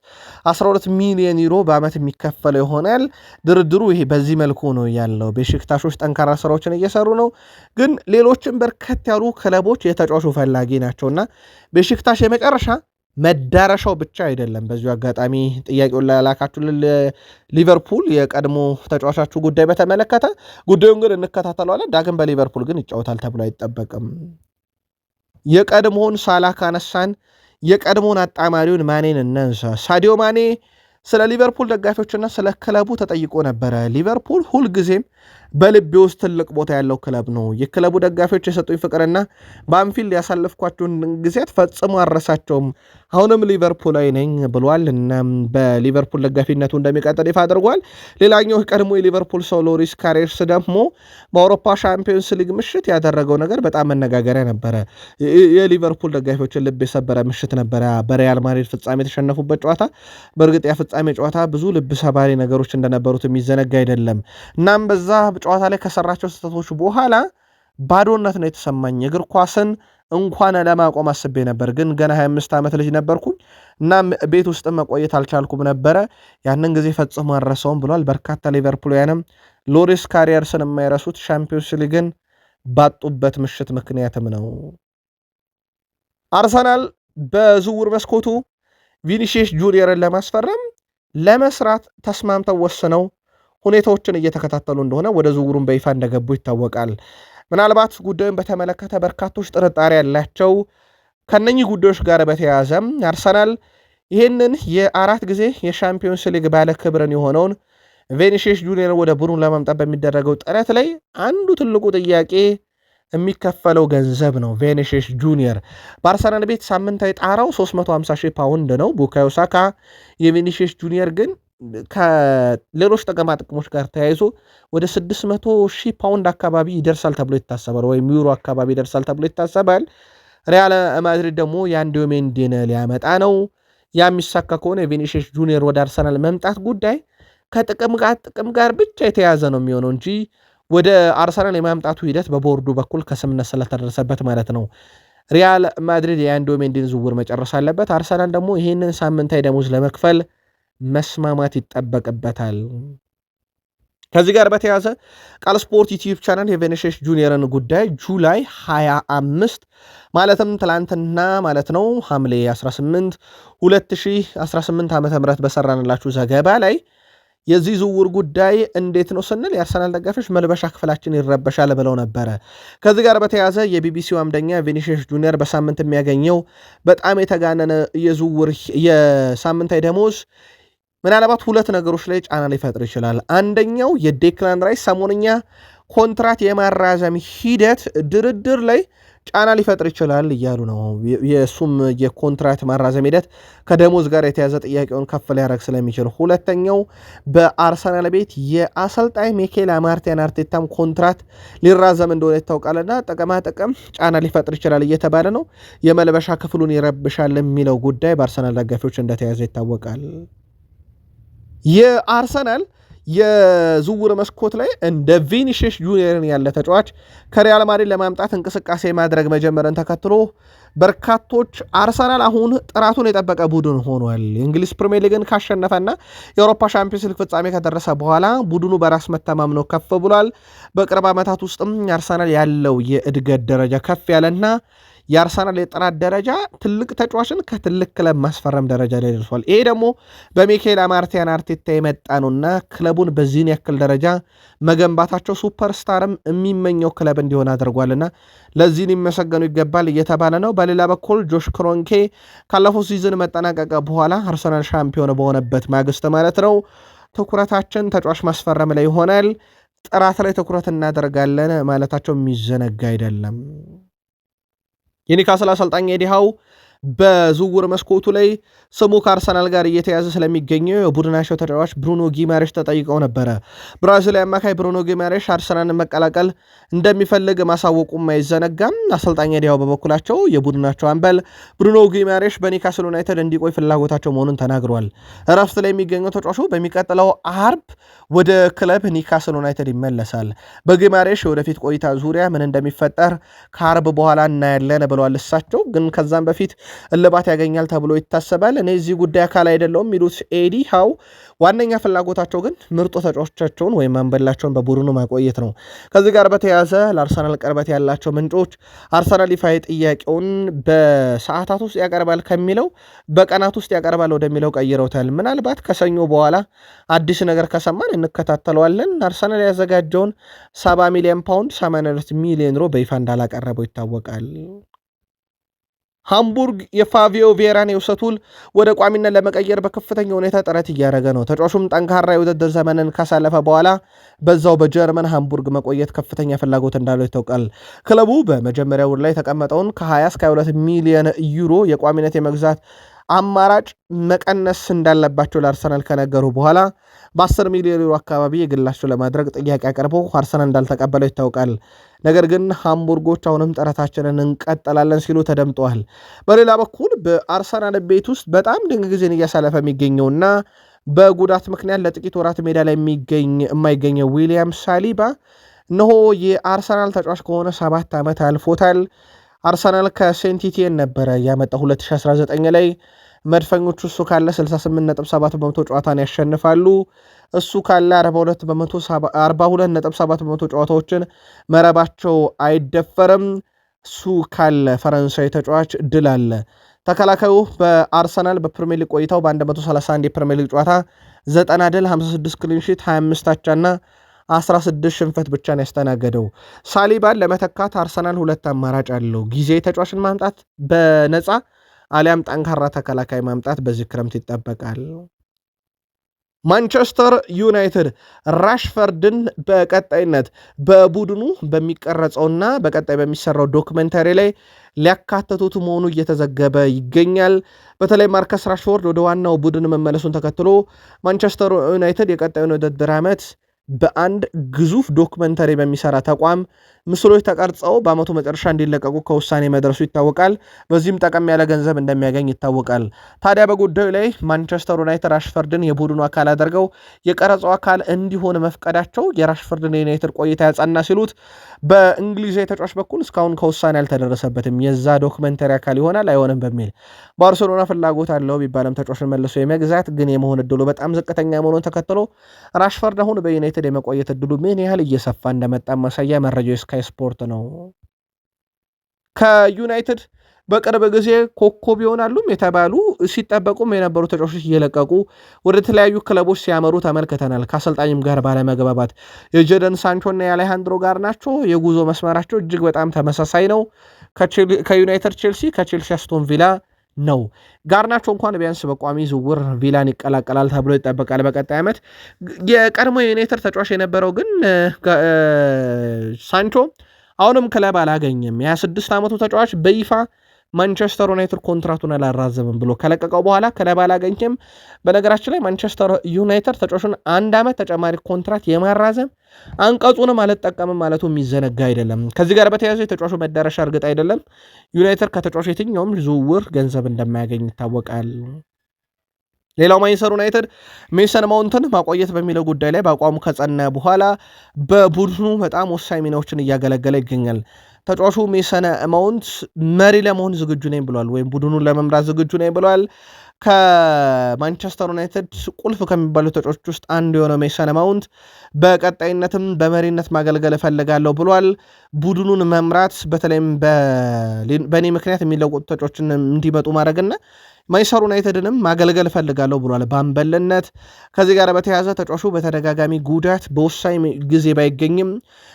12 ሚሊዮን ዩሮ በዓመት የሚከፈለው ይሆናል። ድርድሩ ይሄ በዚህ መልኩ ነው ያለው። ቤሺክታሾች ጠንካራ ስራዎችን እየሰሩ ነው፣ ግን ሌሎችም በርከት ያሉ ክለቦች የተጫዋቹ ፈላጊ ናቸውና ቤሺክታሽ የመጨረሻ መዳረሻው ብቻ አይደለም። በዚሁ አጋጣሚ ጥያቄውን ላላካችሁልን ሊቨርፑል የቀድሞ ተጫዋቻችሁ ጉዳይ በተመለከተ ጉዳዩን ግን እንከታተለዋለን። ዳግም በሊቨርፑል ግን ይጫወታል ተብሎ አይጠበቅም። የቀድሞውን ሳላ ካነሳን የቀድሞውን አጣማሪውን ማኔን እናንሳ። ሳዲዮ ማኔ ስለ ሊቨርፑል ደጋፊዎችና ስለ ክለቡ ተጠይቆ ነበረ። ሊቨርፑል ሁልጊዜም በልቤ ውስጥ ትልቅ ቦታ ያለው ክለብ ነው። የክለቡ ደጋፊዎች የሰጡኝ ፍቅርና በአንፊልድ ያሳለፍኳቸውን ጊዜያት ፈጽሞ አረሳቸውም። አሁንም ሊቨርፑላዊ ነኝ ብሏል እና በሊቨርፑል ደጋፊነቱ እንደሚቀጥል ይፋ አድርጓል። ሌላኛው ቀድሞ የሊቨርፑል ሰው ሎሪስ ካሬርስ ደግሞ በአውሮፓ ሻምፒዮንስ ሊግ ምሽት ያደረገው ነገር በጣም መነጋገሪያ ነበረ። የሊቨርፑል ደጋፊዎችን ልብ የሰበረ ምሽት ነበረ። በሪያል ማድሪድ ፍጻሜ የተሸነፉበት ጨዋታ። በእርግጥ ያ ፍጻሜ ጨዋታ ብዙ ልብ ሰባሪ ነገሮች እንደነበሩት የሚዘነጋ አይደለም። እናም በዛ ጨዋታ ላይ ከሰራቸው ስህተቶች በኋላ ባዶነት ነው የተሰማኝ። እግር ኳስን እንኳን ለማቆም አስቤ ነበር፣ ግን ገና 25 ዓመት ልጅ ነበርኩኝ እና ቤት ውስጥ መቆየት አልቻልኩም ነበረ። ያንን ጊዜ ፈጽሞ አልረሳውም ብሏል። በርካታ ሊቨርፑልያንም ሎሪስ ካሪየርስን የማይረሱት ሻምፒዮንስ ሊግን ባጡበት ምሽት ምክንያትም ነው። አርሰናል በዝውውር መስኮቱ ቪኒሺየስ ጁኒየርን ለመስራት ተስማምተው ወስነው ሁኔታዎችን እየተከታተሉ እንደሆነ ወደ ዝውውሩን በይፋ እንደገቡ ይታወቃል። ምናልባት ጉዳዩን በተመለከተ በርካቶች ጥርጣሬ ያላቸው ከነኚህ ጉዳዮች ጋር በተያያዘም አርሰናል ይህንን የ4 ጊዜ የሻምፒዮንስ ሊግ ባለ ክብርን የሆነውን ቪኒሺየስ ጁኒየር ወደ ቡድኑ ለማምጣት በሚደረገው ጥረት ላይ አንዱ ትልቁ ጥያቄ የሚከፈለው ገንዘብ ነው። ቪኒሺየስ ጁኒየር በአርሰናል ቤት ሳምንታዊ ጣራው 350,000 ፓውንድ ነው። ቡካዮ ሳካ የቪኒሺየስ ጁኒየር ግን ከሌሎች ጥቅማ ጥቅሞች ጋር ተያይዞ ወደ 600,000 ፓውንድ አካባቢ ይደርሳል ተብሎ ይታሰባል፣ ወይም ዩሮ አካባቢ ይደርሳል ተብሎ ይታሰባል። ሪያል ማድሪድ ደግሞ የአንዲዮ ሜንዲን ሊያመጣ ነው። ያ የሚሳካ ከሆነ የቪኒሺየስ ጁኒየር ወደ አርሰናል መምጣት ጉዳይ ከጥቅም ጋር ብቻ የተያዘ ነው የሚሆነው እንጂ ወደ አርሰናል የማምጣቱ ሂደት በቦርዱ በኩል ከስምነት ስለተደረሰበት ማለት ነው። ሪያል ማድሪድ የአንዲዮ ሜንዲን ዝውውር መጨረስ አለበት። አርሰናል ደግሞ ይህንን ሳምንታዊ ደሞዝ ለመክፈል መስማማት ይጠበቅበታል። ከዚህ ጋር በተያያዘ ቃል ስፖርት ዩቲዩብ ቻናል የቪኒሺየስ ጁኒየርን ጉዳይ ጁላይ 25 ማለትም ትላንትና ማለት ነው ሐምሌ 18 2018 ዓ.ም በሰራንላችሁ ዘገባ ላይ የዚህ ዝውውር ጉዳይ እንዴት ነው ስንል የአርሰናል ደጋፊዎች መልበሻ ክፍላችን ይረበሻል ብለው ነበረ። ከዚህ ጋር በተያያዘ የቢቢሲው አምደኛ ቪኒሺየስ ጁኒየር በሳምንት የሚያገኘው በጣም የተጋነነ የዝውውር የሳምንታዊ ደሞዝ ምናልባት 2 ነገሮች ላይ ጫና ሊፈጥር ይችላል። አንደኛው የዴክላን ራይስ ሰሞንኛ ኮንትራት የማራዘም ሂደት ድርድር ላይ ጫና ሊፈጥር ይችላል እያሉ ነው። የእሱም የኮንትራት ማራዘም ሂደት ከደሞዝ ጋር የተያዘ ጥያቄውን ከፍ ሊያደርግ ስለሚችል፣ ሁለተኛው በአርሰናል ቤት የአሰልጣኝ ሚኬል አርቴታም ኮንትራት ሊራዘም እንደሆነ ይታወቃልና ጥቅማ ጥቅም ጫና ሊፈጥር ይችላል እየተባለ ነው። የመልበሻ ክፍሉን ይረብሻል የሚለው ጉዳይ በአርሰናል ደጋፊዎች እንደተያዘ ይታወቃል። የአርሰናል የዝውውር መስኮት ላይ እንደ ቪኒሺየስ ጁኒየርን ያለ ተጫዋች ከሪያል ማድሪድ ለማምጣት እንቅስቃሴ ማድረግ መጀመርን ተከትሎ በርካቶች አርሰናል አሁን ጥራቱን የጠበቀ ቡድን ሆኗል፣ የእንግሊዝ ፕሪሚየር ሊግን ካሸነፈና የአውሮፓ ሻምፒዮንስ ሊግ ፍጻሜ ከደረሰ በኋላ ቡድኑ በራስ መተማመኑ ከፍ ብሏል። በቅርብ ዓመታት ውስጥም አርሰናል ያለው የእድገት ደረጃ ከፍ ያለና የአርሰናል የጥራት ደረጃ ትልቅ ተጫዋችን ከትልቅ ክለብ ማስፈረም ደረጃ ላይ ደርሷል። ይሄ ደግሞ በሚኬል አርቴታ የመጣ ነውና ክለቡን በዚህን ያክል ደረጃ መገንባታቸው ሱፐርስታርም የሚመኘው ክለብ እንዲሆን አድርጓልና ለዚህን ሊመሰገኑ ይገባል እየተባለ ነው። በሌላ በኩል ጆሽ ክሮንኬ ካለፈው ሲዝን መጠናቀቀ በኋላ አርሰናል ሻምፒዮን በሆነበት ማግስት ማለት ነው ትኩረታችን ተጫዋች ማስፈረም ላይ ይሆናል፣ ጥራት ላይ ትኩረት እናደርጋለን ማለታቸው የሚዘነጋ አይደለም። የኒውካስል አሰልጣኝ ኤዲ ሃው በዝውውር መስኮቱ ላይ ስሙ ከአርሰናል ጋር እየተያዘ ስለሚገኘው የቡድናቸው ተጫዋች ብሩኖ ጊማሬሽ ተጠይቀው ነበረ። ብራዚላዊ አማካይ ብሩኖ ጊማሬሽ አርሰናልን መቀላቀል እንደሚፈልግ ማሳወቁም አይዘነጋም። አሰልጣኝ ኤዲ ሃው በበኩላቸው የቡድናቸው አምበል ብሩኖ ጊማሬሽ በኒውካስል ዩናይትድ እንዲቆይ ፍላጎታቸው መሆኑን ተናግሯል። እረፍት ላይ የሚገኘው ተጫዋቹ በሚቀጥለው አርብ ወደ ክለብ ኒውካስል ዩናይትድ ይመለሳል። በጊማሬሽ የወደፊት ቆይታ ዙሪያ ምን እንደሚፈጠር ከአርብ በኋላ እናያለን ብለዋል። እሳቸው ግን ከዛም በፊት እልባት ያገኛል ተብሎ ይታሰባል። እኔ እዚህ ጉዳይ አካል አይደለውም የሚሉት ኤዲ ሃው ዋነኛ ፍላጎታቸው ግን ምርጡ ተጫዋቾቻቸውን ወይም አንበላቸውን በቡድኑ ማቆየት ነው። ከዚህ ጋር በተያያዘ ለአርሰናል ቅርበት ያላቸው ምንጮች አርሰናል ይፋ ጥያቄውን በሰዓታት ውስጥ ያቀርባል ከሚለው በቀናት ውስጥ ያቀርባል ወደሚለው ቀይረውታል። ምናልባት ከሰኞ በኋላ አዲስ ነገር ከሰማን እንከታተለዋለን። አርሰናል ያዘጋጀውን 70 ሚሊዮን ፓውንድ 82 ሚሊዮን ዩሮ በይፋ እንዳላቀረበው ይታወቃል። ሃምቡርግ የፋቪዮ ቬራን የውሰት ውል ወደ ቋሚነት ለመቀየር በከፍተኛ ሁኔታ ጥረት እያደረገ ነው። ተጫዋቹም ጠንካራ የውድድር ዘመንን ካሳለፈ በኋላ በዛው በጀርመን ሃምቡርግ መቆየት ከፍተኛ ፍላጎት እንዳለው ይታወቃል። ክለቡ በመጀመሪያው ላይ የተቀመጠውን ከ20 እስከ 22 ሚሊዮን ዩሮ የቋሚነት የመግዛት አማራጭ መቀነስ እንዳለባቸው ለአርሰናል ከነገሩ በኋላ በ10 ሚሊዮን ዩሮ አካባቢ የግላቸው ለማድረግ ጥያቄ አቅርበው አርሰናል እንዳልተቀበለው ይታወቃል። ነገር ግን ሃምቡርጎች አሁንም ጥረታችንን እንቀጥላለን ሲሉ ተደምጠዋል። በሌላ በኩል በአርሰናል ቤት ውስጥ በጣም ድንቅ ጊዜን እያሳለፈ የሚገኘውና በጉዳት ምክንያት ለጥቂት ወራት ሜዳ ላይ የማይገኘው ዊሊያም ሳሊባ እነሆ የአርሰናል ተጫዋች ከሆነ 7 ዓመት አልፎታል። አርሰናል ከሴንቲቲየን ነበረ ያመጣው 2019 ላይ መድፈኞቹ እሱ ካለ 68.7% ጨዋታን ያሸንፋሉ። እሱ ካለ 42.7% ጨዋታዎችን መረባቸው አይደፈርም። እሱ ካለ ፈረንሳይ ተጫዋች ድል አለ። ተከላካዩ በአርሰናል በፕሪሚየር ሊግ ቆይታው በ131 የፕሪሚየር ሊግ ጨዋታ 90 ድል፣ 56 ክሊንሺት፣ 25 አቻና 16 ሽንፈት ብቻን ያስተናገደው። ሳሊባን ለመተካት አርሰናል ሁለት አማራጭ አለው። ጊዜ ተጫዋችን ማምጣት በነፃ አሊያም ጠንካራ ተከላካይ ማምጣት በዚህ ክረምት ይጠበቃል። ማንቸስተር ዩናይትድ ራሽፈርድን በቀጣይነት በቡድኑ በሚቀረጸውና በቀጣይ በሚሰራው ዶክመንታሪ ላይ ሊያካተቱት መሆኑ እየተዘገበ ይገኛል። በተለይ ማርከስ ራሽፎርድ ወደ ዋናው ቡድን መመለሱን ተከትሎ ማንቸስተር ዩናይትድ የቀጣዩን ውድድር ዓመት በአንድ ግዙፍ ዶክመንተሪ በሚሰራ ተቋም ምስሎች ተቀርጸው በአመቱ መጨረሻ እንዲለቀቁ ከውሳኔ መድረሱ ይታወቃል። በዚህም ጠቀም ያለ ገንዘብ እንደሚያገኝ ይታወቃል። ታዲያ በጉዳዩ ላይ ማንቸስተር ዩናይትድ ራሽፈርድን የቡድኑ አካል አድርገው የቀረጸው አካል እንዲሆን መፍቀዳቸው የራሽፈርድን የዩናይትድ ቆይታ ያጸና ሲሉት፣ በእንግሊዝ ተጫዋች በኩል እስካሁን ከውሳኔ አልተደረሰበትም። የዛ ዶክመንተሪ አካል ይሆናል አይሆንም በሚል ባርሴሎና ፍላጎት አለው ቢባልም ተጫዋችን መልሶ የመግዛት ግን የመሆን እድሉ በጣም ዝቅተኛ መሆኑን ተከትሎ ራሽፈርድ አሁን በዩናይትድ የመቆየት እድሉ ምን ያህል እየሰፋ እንደመጣ ማሳያ መረጃው ስካይ ስፖርት ነው። ከዩናይትድ በቅርብ ጊዜ ኮከብ ይሆናሉም የተባሉ ሲጠበቁም የነበሩ ተጫዋቾች እየለቀቁ ወደ ተለያዩ ክለቦች ሲያመሩ ተመልክተናል። ከአሰልጣኝም ጋር ባለመግባባት የጀደን ሳንቾና የአሌሃንድሮ ጋርናቾ የጉዞ መስመራቸው እጅግ በጣም ተመሳሳይ ነው። ከዩናይትድ ቼልሲ፣ ከቼልሲ አስቶን ቪላ ነው። ጋርናቾ እንኳን ቢያንስ በቋሚ ዝውውር ቪላን ይቀላቀላል ተብሎ ይጠበቃል በቀጣይ ዓመት። የቀድሞ የዩናይትድ ተጫዋች የነበረው ግን ሳንቾ አሁንም ክለብ አላገኘም። የ26 ዓመቱ ተጫዋች በይፋ ማንቸስተር ዩናይትድ ኮንትራቱን አላራዘምም ብሎ ከለቀቀው በኋላ ክለብ አላገኘም። በነገራችን ላይ ማንቸስተር ዩናይትድ ተጫዋቹን 1 ዓመት ተጨማሪ ኮንትራት የማራዘም አንቀጹንም አልጠቀምም ማለቱ የሚዘነጋ አይደለም። ከዚህ ጋር በተያያዘ የተጫዋቹ መዳረሻ እርግጥ አይደለም። ዩናይትድ ከተጫዋቹ የትኛውም ዝውውር ገንዘብ እንደማያገኝ ይታወቃል። ሌላው ማንቸስተር ዩናይትድ ሜሰን ማውንትን ማቆየት በሚለው ጉዳይ ላይ በአቋሙ ከጸና በኋላ በቡድኑ በጣም ወሳኝ ሚናዎችን እያገለገለ ይገኛል። ተጫዋቹ ሜሰን ማውንት መሪ ለመሆን ዝግጁ ነኝ ብሏል፣ ወይም ቡድኑን ለመምራት ዝግጁ ነኝ ብሏል። ከማንቸስተር ዩናይትድ ቁልፍ ከሚባሉ ተጫዋቾች ውስጥ አንዱ የሆነው ሜሰን ማውንት በቀጣይነትም በመሪነት ማገልገል እፈልጋለሁ ብሏል። ቡድኑን መምራት በተለይም በእኔ ምክንያት የሚለወጡ ተጫዋቾችን እንዲመጡ ማድረግና ማንቸስተር ዩናይትድንም ማገልገል እፈልጋለሁ ብሏል በአምበልነት። ከዚህ ጋር በተያያዘ ተጫዋቹ በተደጋጋሚ ጉዳት በወሳኝ ጊዜ ባይገኝም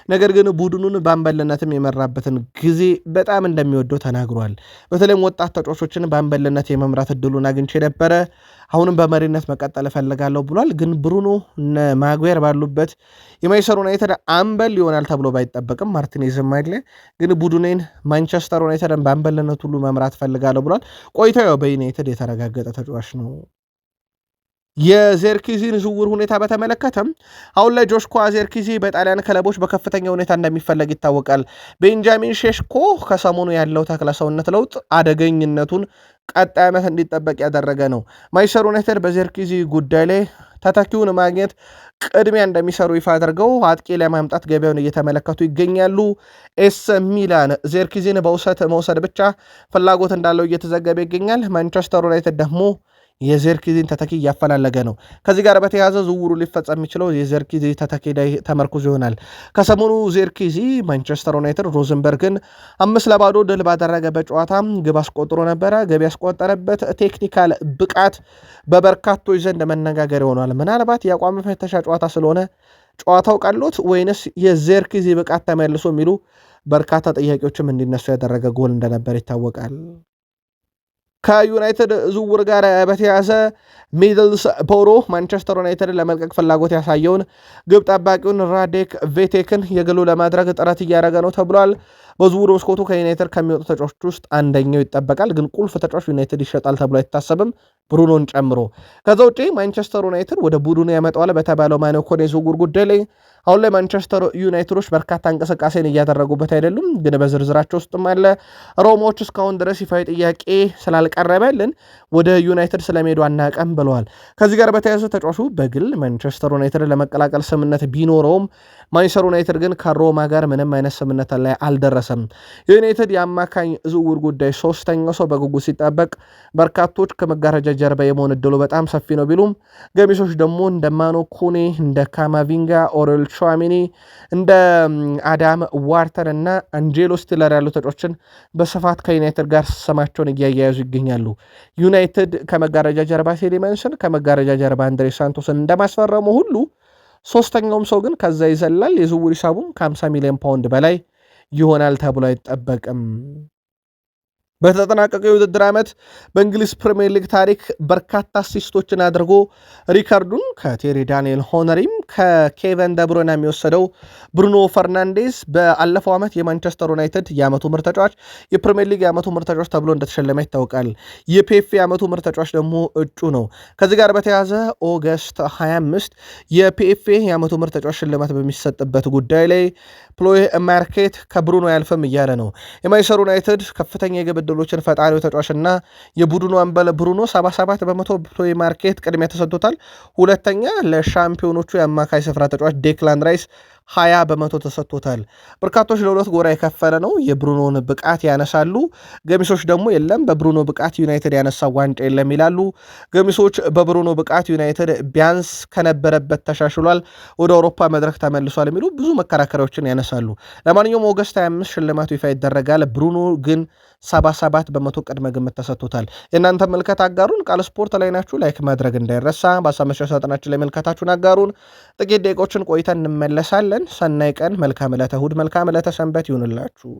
ነገር ግን ቡድኑን በአምበልነትም የመራበትን ጊዜ በጣም እንደሚወደው ተናግሯል። በተለይም ወጣት ተጫዋቾችን በአምበልነት የመምራት እድሉን አግኝቼ ነበረ፣ አሁንም በመሪነት መቀጠል እፈልጋለሁ ብሏል። ግን ብሩኖ እነ ማጉዌር ባሉበት የማንቸስተር ዩናይትድ አምበል ይሆናል ተብሎ ባይጠበቅም ማርቲኔዝም አይደለ፣ ግን ቡድኔን ማንቸስተር ዩናይትድን በአምበልነት ሁሉ መምራት እፈልጋለሁ ብሏል። ቆይታው በዩናይትድ የተረጋገጠ ተጫዋች ነው። የዜርኪዚን ዝውውር ሁኔታ በተመለከተም አሁን ላይ ጆሽኮ ዜርኪዚ በጣሊያን ክለቦች በከፍተኛ ሁኔታ እንደሚፈለግ ይታወቃል። ቤንጃሚን ሼሽኮ ከሰሞኑ ያለው ተክለሰውነት ለውጥ አደገኝነቱን ቀጣይ ዓመት እንዲጠበቅ ያደረገ ነው። ማንቸስተር ዩናይትድ በዜርኪዚ ጉዳይ ላይ ተተኪውን ማግኘት ቅድሚያ እንደሚሰሩ ይፋ አድርገው አጥቂ ለማምጣት ገበያውን እየተመለከቱ ይገኛሉ። ኤስ ሚላን ዜርኪዚን በውሰት መውሰድ ብቻ ፍላጎት እንዳለው እየተዘገበ ይገኛል። ማንቸስተር ዩናይትድ ደግሞ የዜርኪዚን ተተኪ እያፈላለገ ነው። ከዚህ ጋር በተያያዘ ዝውውሩ ሊፈጸም የሚችለው የዜርኪዚ ተተኪ ላይ ተመርኩዞ ይሆናል። ከሰሞኑ ዜርኪዚ ማንቸስተር ዩናይትድ ሮዘንበርግን 5-0 ድል ባደረገበት ጨዋታ ግብ አስቆጥሮ ነበረ። ገቢ ያስቆጠረበት ቴክኒካል ብቃት በበርካቶች ዘንድ መነጋገር ይሆናል። ምናልባት የአቋም መፈተሻ ጨዋታ ስለሆነ ጨዋታው ቀሎት ወይንስ የዜርኪዚ ብቃት ተመልሶ የሚሉ በርካታ ጥያቄዎችም እንዲነሱ ያደረገ ጎል እንደነበር ይታወቃል። ከዩናይትድ ዝውውር ጋር በተያዘ ሚድልስ ቦሮ ማንቸስተር ዩናይትድ ለመልቀቅ ፍላጎት ያሳየውን ግብ ጠባቂውን ራዴክ ቬቴክን የግሉ ለማድረግ ጥረት እያደረገ ነው ተብሏል። በዝውውር መስኮቱ ከዩናይትድ ከሚወጡ ተጫዋቾች ውስጥ አንደኛው ይጠበቃል። ግን ቁልፍ ተጫዋች ዩናይትድ ይሸጣል ተብሎ አይታሰብም፣ ብሩኖን ጨምሮ። ከዛ ውጪ ማንቸስተር ዩናይትድ ወደ ቡድኑ ያመጣዋል በተባለው ማኔኮን የዝውውር ጉዳይ ላይ አሁን ላይ ማንቸስተር ዩናይትዶች በርካታ እንቅስቃሴን እያደረጉበት አይደሉም፣ ግን በዝርዝራቸው ውስጥም አለ። ሮማዎች እስካሁን ድረስ ይፋዊ ጥያቄ ስላልቀረበልን ወደ ዩናይትድ ስለመሄዱ አናውቅም ብለዋል። ከዚህ ጋር በተያያዘ ተጫዋቹ በግል ማንቸስተር ዩናይትድ ለመቀላቀል ስምነት ቢኖረውም ማንቸስተር ዩናይትድ ግን ከሮማ ጋር ምንም አይነት ስምነት ላይ አልደረሰም። የዩናይትድ የአማካኝ ዝውውር ጉዳይ ሶስተኛው ሰው በጉጉት ሲጠበቅ በርካቶች ከመጋረጃ ጀርባ የመሆን እድሉ በጣም ሰፊ ነው ቢሉም ገሚሶች ደግሞ እንደ ማኖ ኩኔ፣ እንደ ካማቪንጋ፣ ኦሬል ቹዋሜኒ፣ እንደ አዳም ዋርተን እና አንጄሎ ስቲለር ያሉ ተጫዋቾችን በስፋት ከዩናይትድ ጋር ስማቸውን እያያያዙ ይገኛሉ። ዩናይትድ ከመጋረጃ ጀርባ ሴሊመንስን፣ ከመጋረጃ ጀርባ አንድሬ ሳንቶስን እንደማስፈረሙ ሁሉ ሶስተኛውም ሰው ግን ከዛ ይዘላል። የዝውውር ሂሳቡም ከ50 ሚሊዮን ፓውንድ በላይ ይሆናል ተብሎ አይጠበቅም። በተጠናቀቀው የውድድር ዓመት በእንግሊዝ ፕሪሚየር ሊግ ታሪክ በርካታ አሲስቶችን አድርጎ ሪካርዱን ከቴሪ ዳንኤል ሆነሪም ከኬቨን ደብሮና የሚወሰደው ብሩኖ ፈርናንዴዝ በአለፈው ዓመት የማንቸስተር ዩናይትድ የዓመቱ ምርጥ ተጫዋች፣ የፕሪሚየር ሊግ የዓመቱ ምርጥ ተጫዋች ተብሎ እንደተሸለመ ይታወቃል። የፒኤፍ የዓመቱ ምርጥ ተጫዋች ደግሞ እጩ ነው። ከዚህ ጋር በተያያዘ ኦገስት 25 የፒኤፍ የዓመቱ ምርጥ ተጫዋች ሽልማት በሚሰጥበት ጉዳይ ላይ ፕሎይ ማርኬት ከብሩኖ አያልፍም እያለ ነው። የማንቸስተር ዩናይትድ ከፍተኛ የግብ ዕድሎችን ፈጣሪው ተጫዋችና የቡድኑ አምበል ብሩኖ 77 በመቶ ፕሎይ ማርኬት ቅድሚያ ተሰጥቶታል። ሁለተኛ ለሻምፒዮኖቹ የአማካይ ስፍራ ተጫዋች ዴክላን ራይስ 20 በመቶ ተሰጥቶታል። በርካቶች ለሁለት ጎራ የከፈለ ነው። የብሩኖን ብቃት ያነሳሉ፣ ገሚሶች ደግሞ የለም በብሩኖ ብቃት ዩናይትድ ያነሳው ዋንጫ የለም ይላሉ። ገሚሶች በብሩኖ ብቃት ዩናይትድ ቢያንስ ከነበረበት ተሻሽሏል፣ ወደ አውሮፓ መድረክ ተመልሷል የሚሉ ብዙ መከራከሪያዎችን ያነሳሉ። ለማንኛውም ኦገስት 25 ሽልማቱ ይፋ ይደረጋል። ብሩኖ ግን 77 በመቶ ቅድመ ግምት ተሰጥቶታል። የእናንተ መልከት አጋሩን። ቃል ስፖርት ላይ ናችሁ፣ ላይክ ማድረግ እንዳይረሳ። በአሳመሻ ሳጥናችን ላይ መልከታችሁን አጋሩን። ጥቂት ደቂቆችን ቆይተን እንመለሳለን። ሰናይ ቀን፣ መልካም ዕለተ እሑድ፣ መልካም ዕለተ ሰንበት ይሁንላችሁ።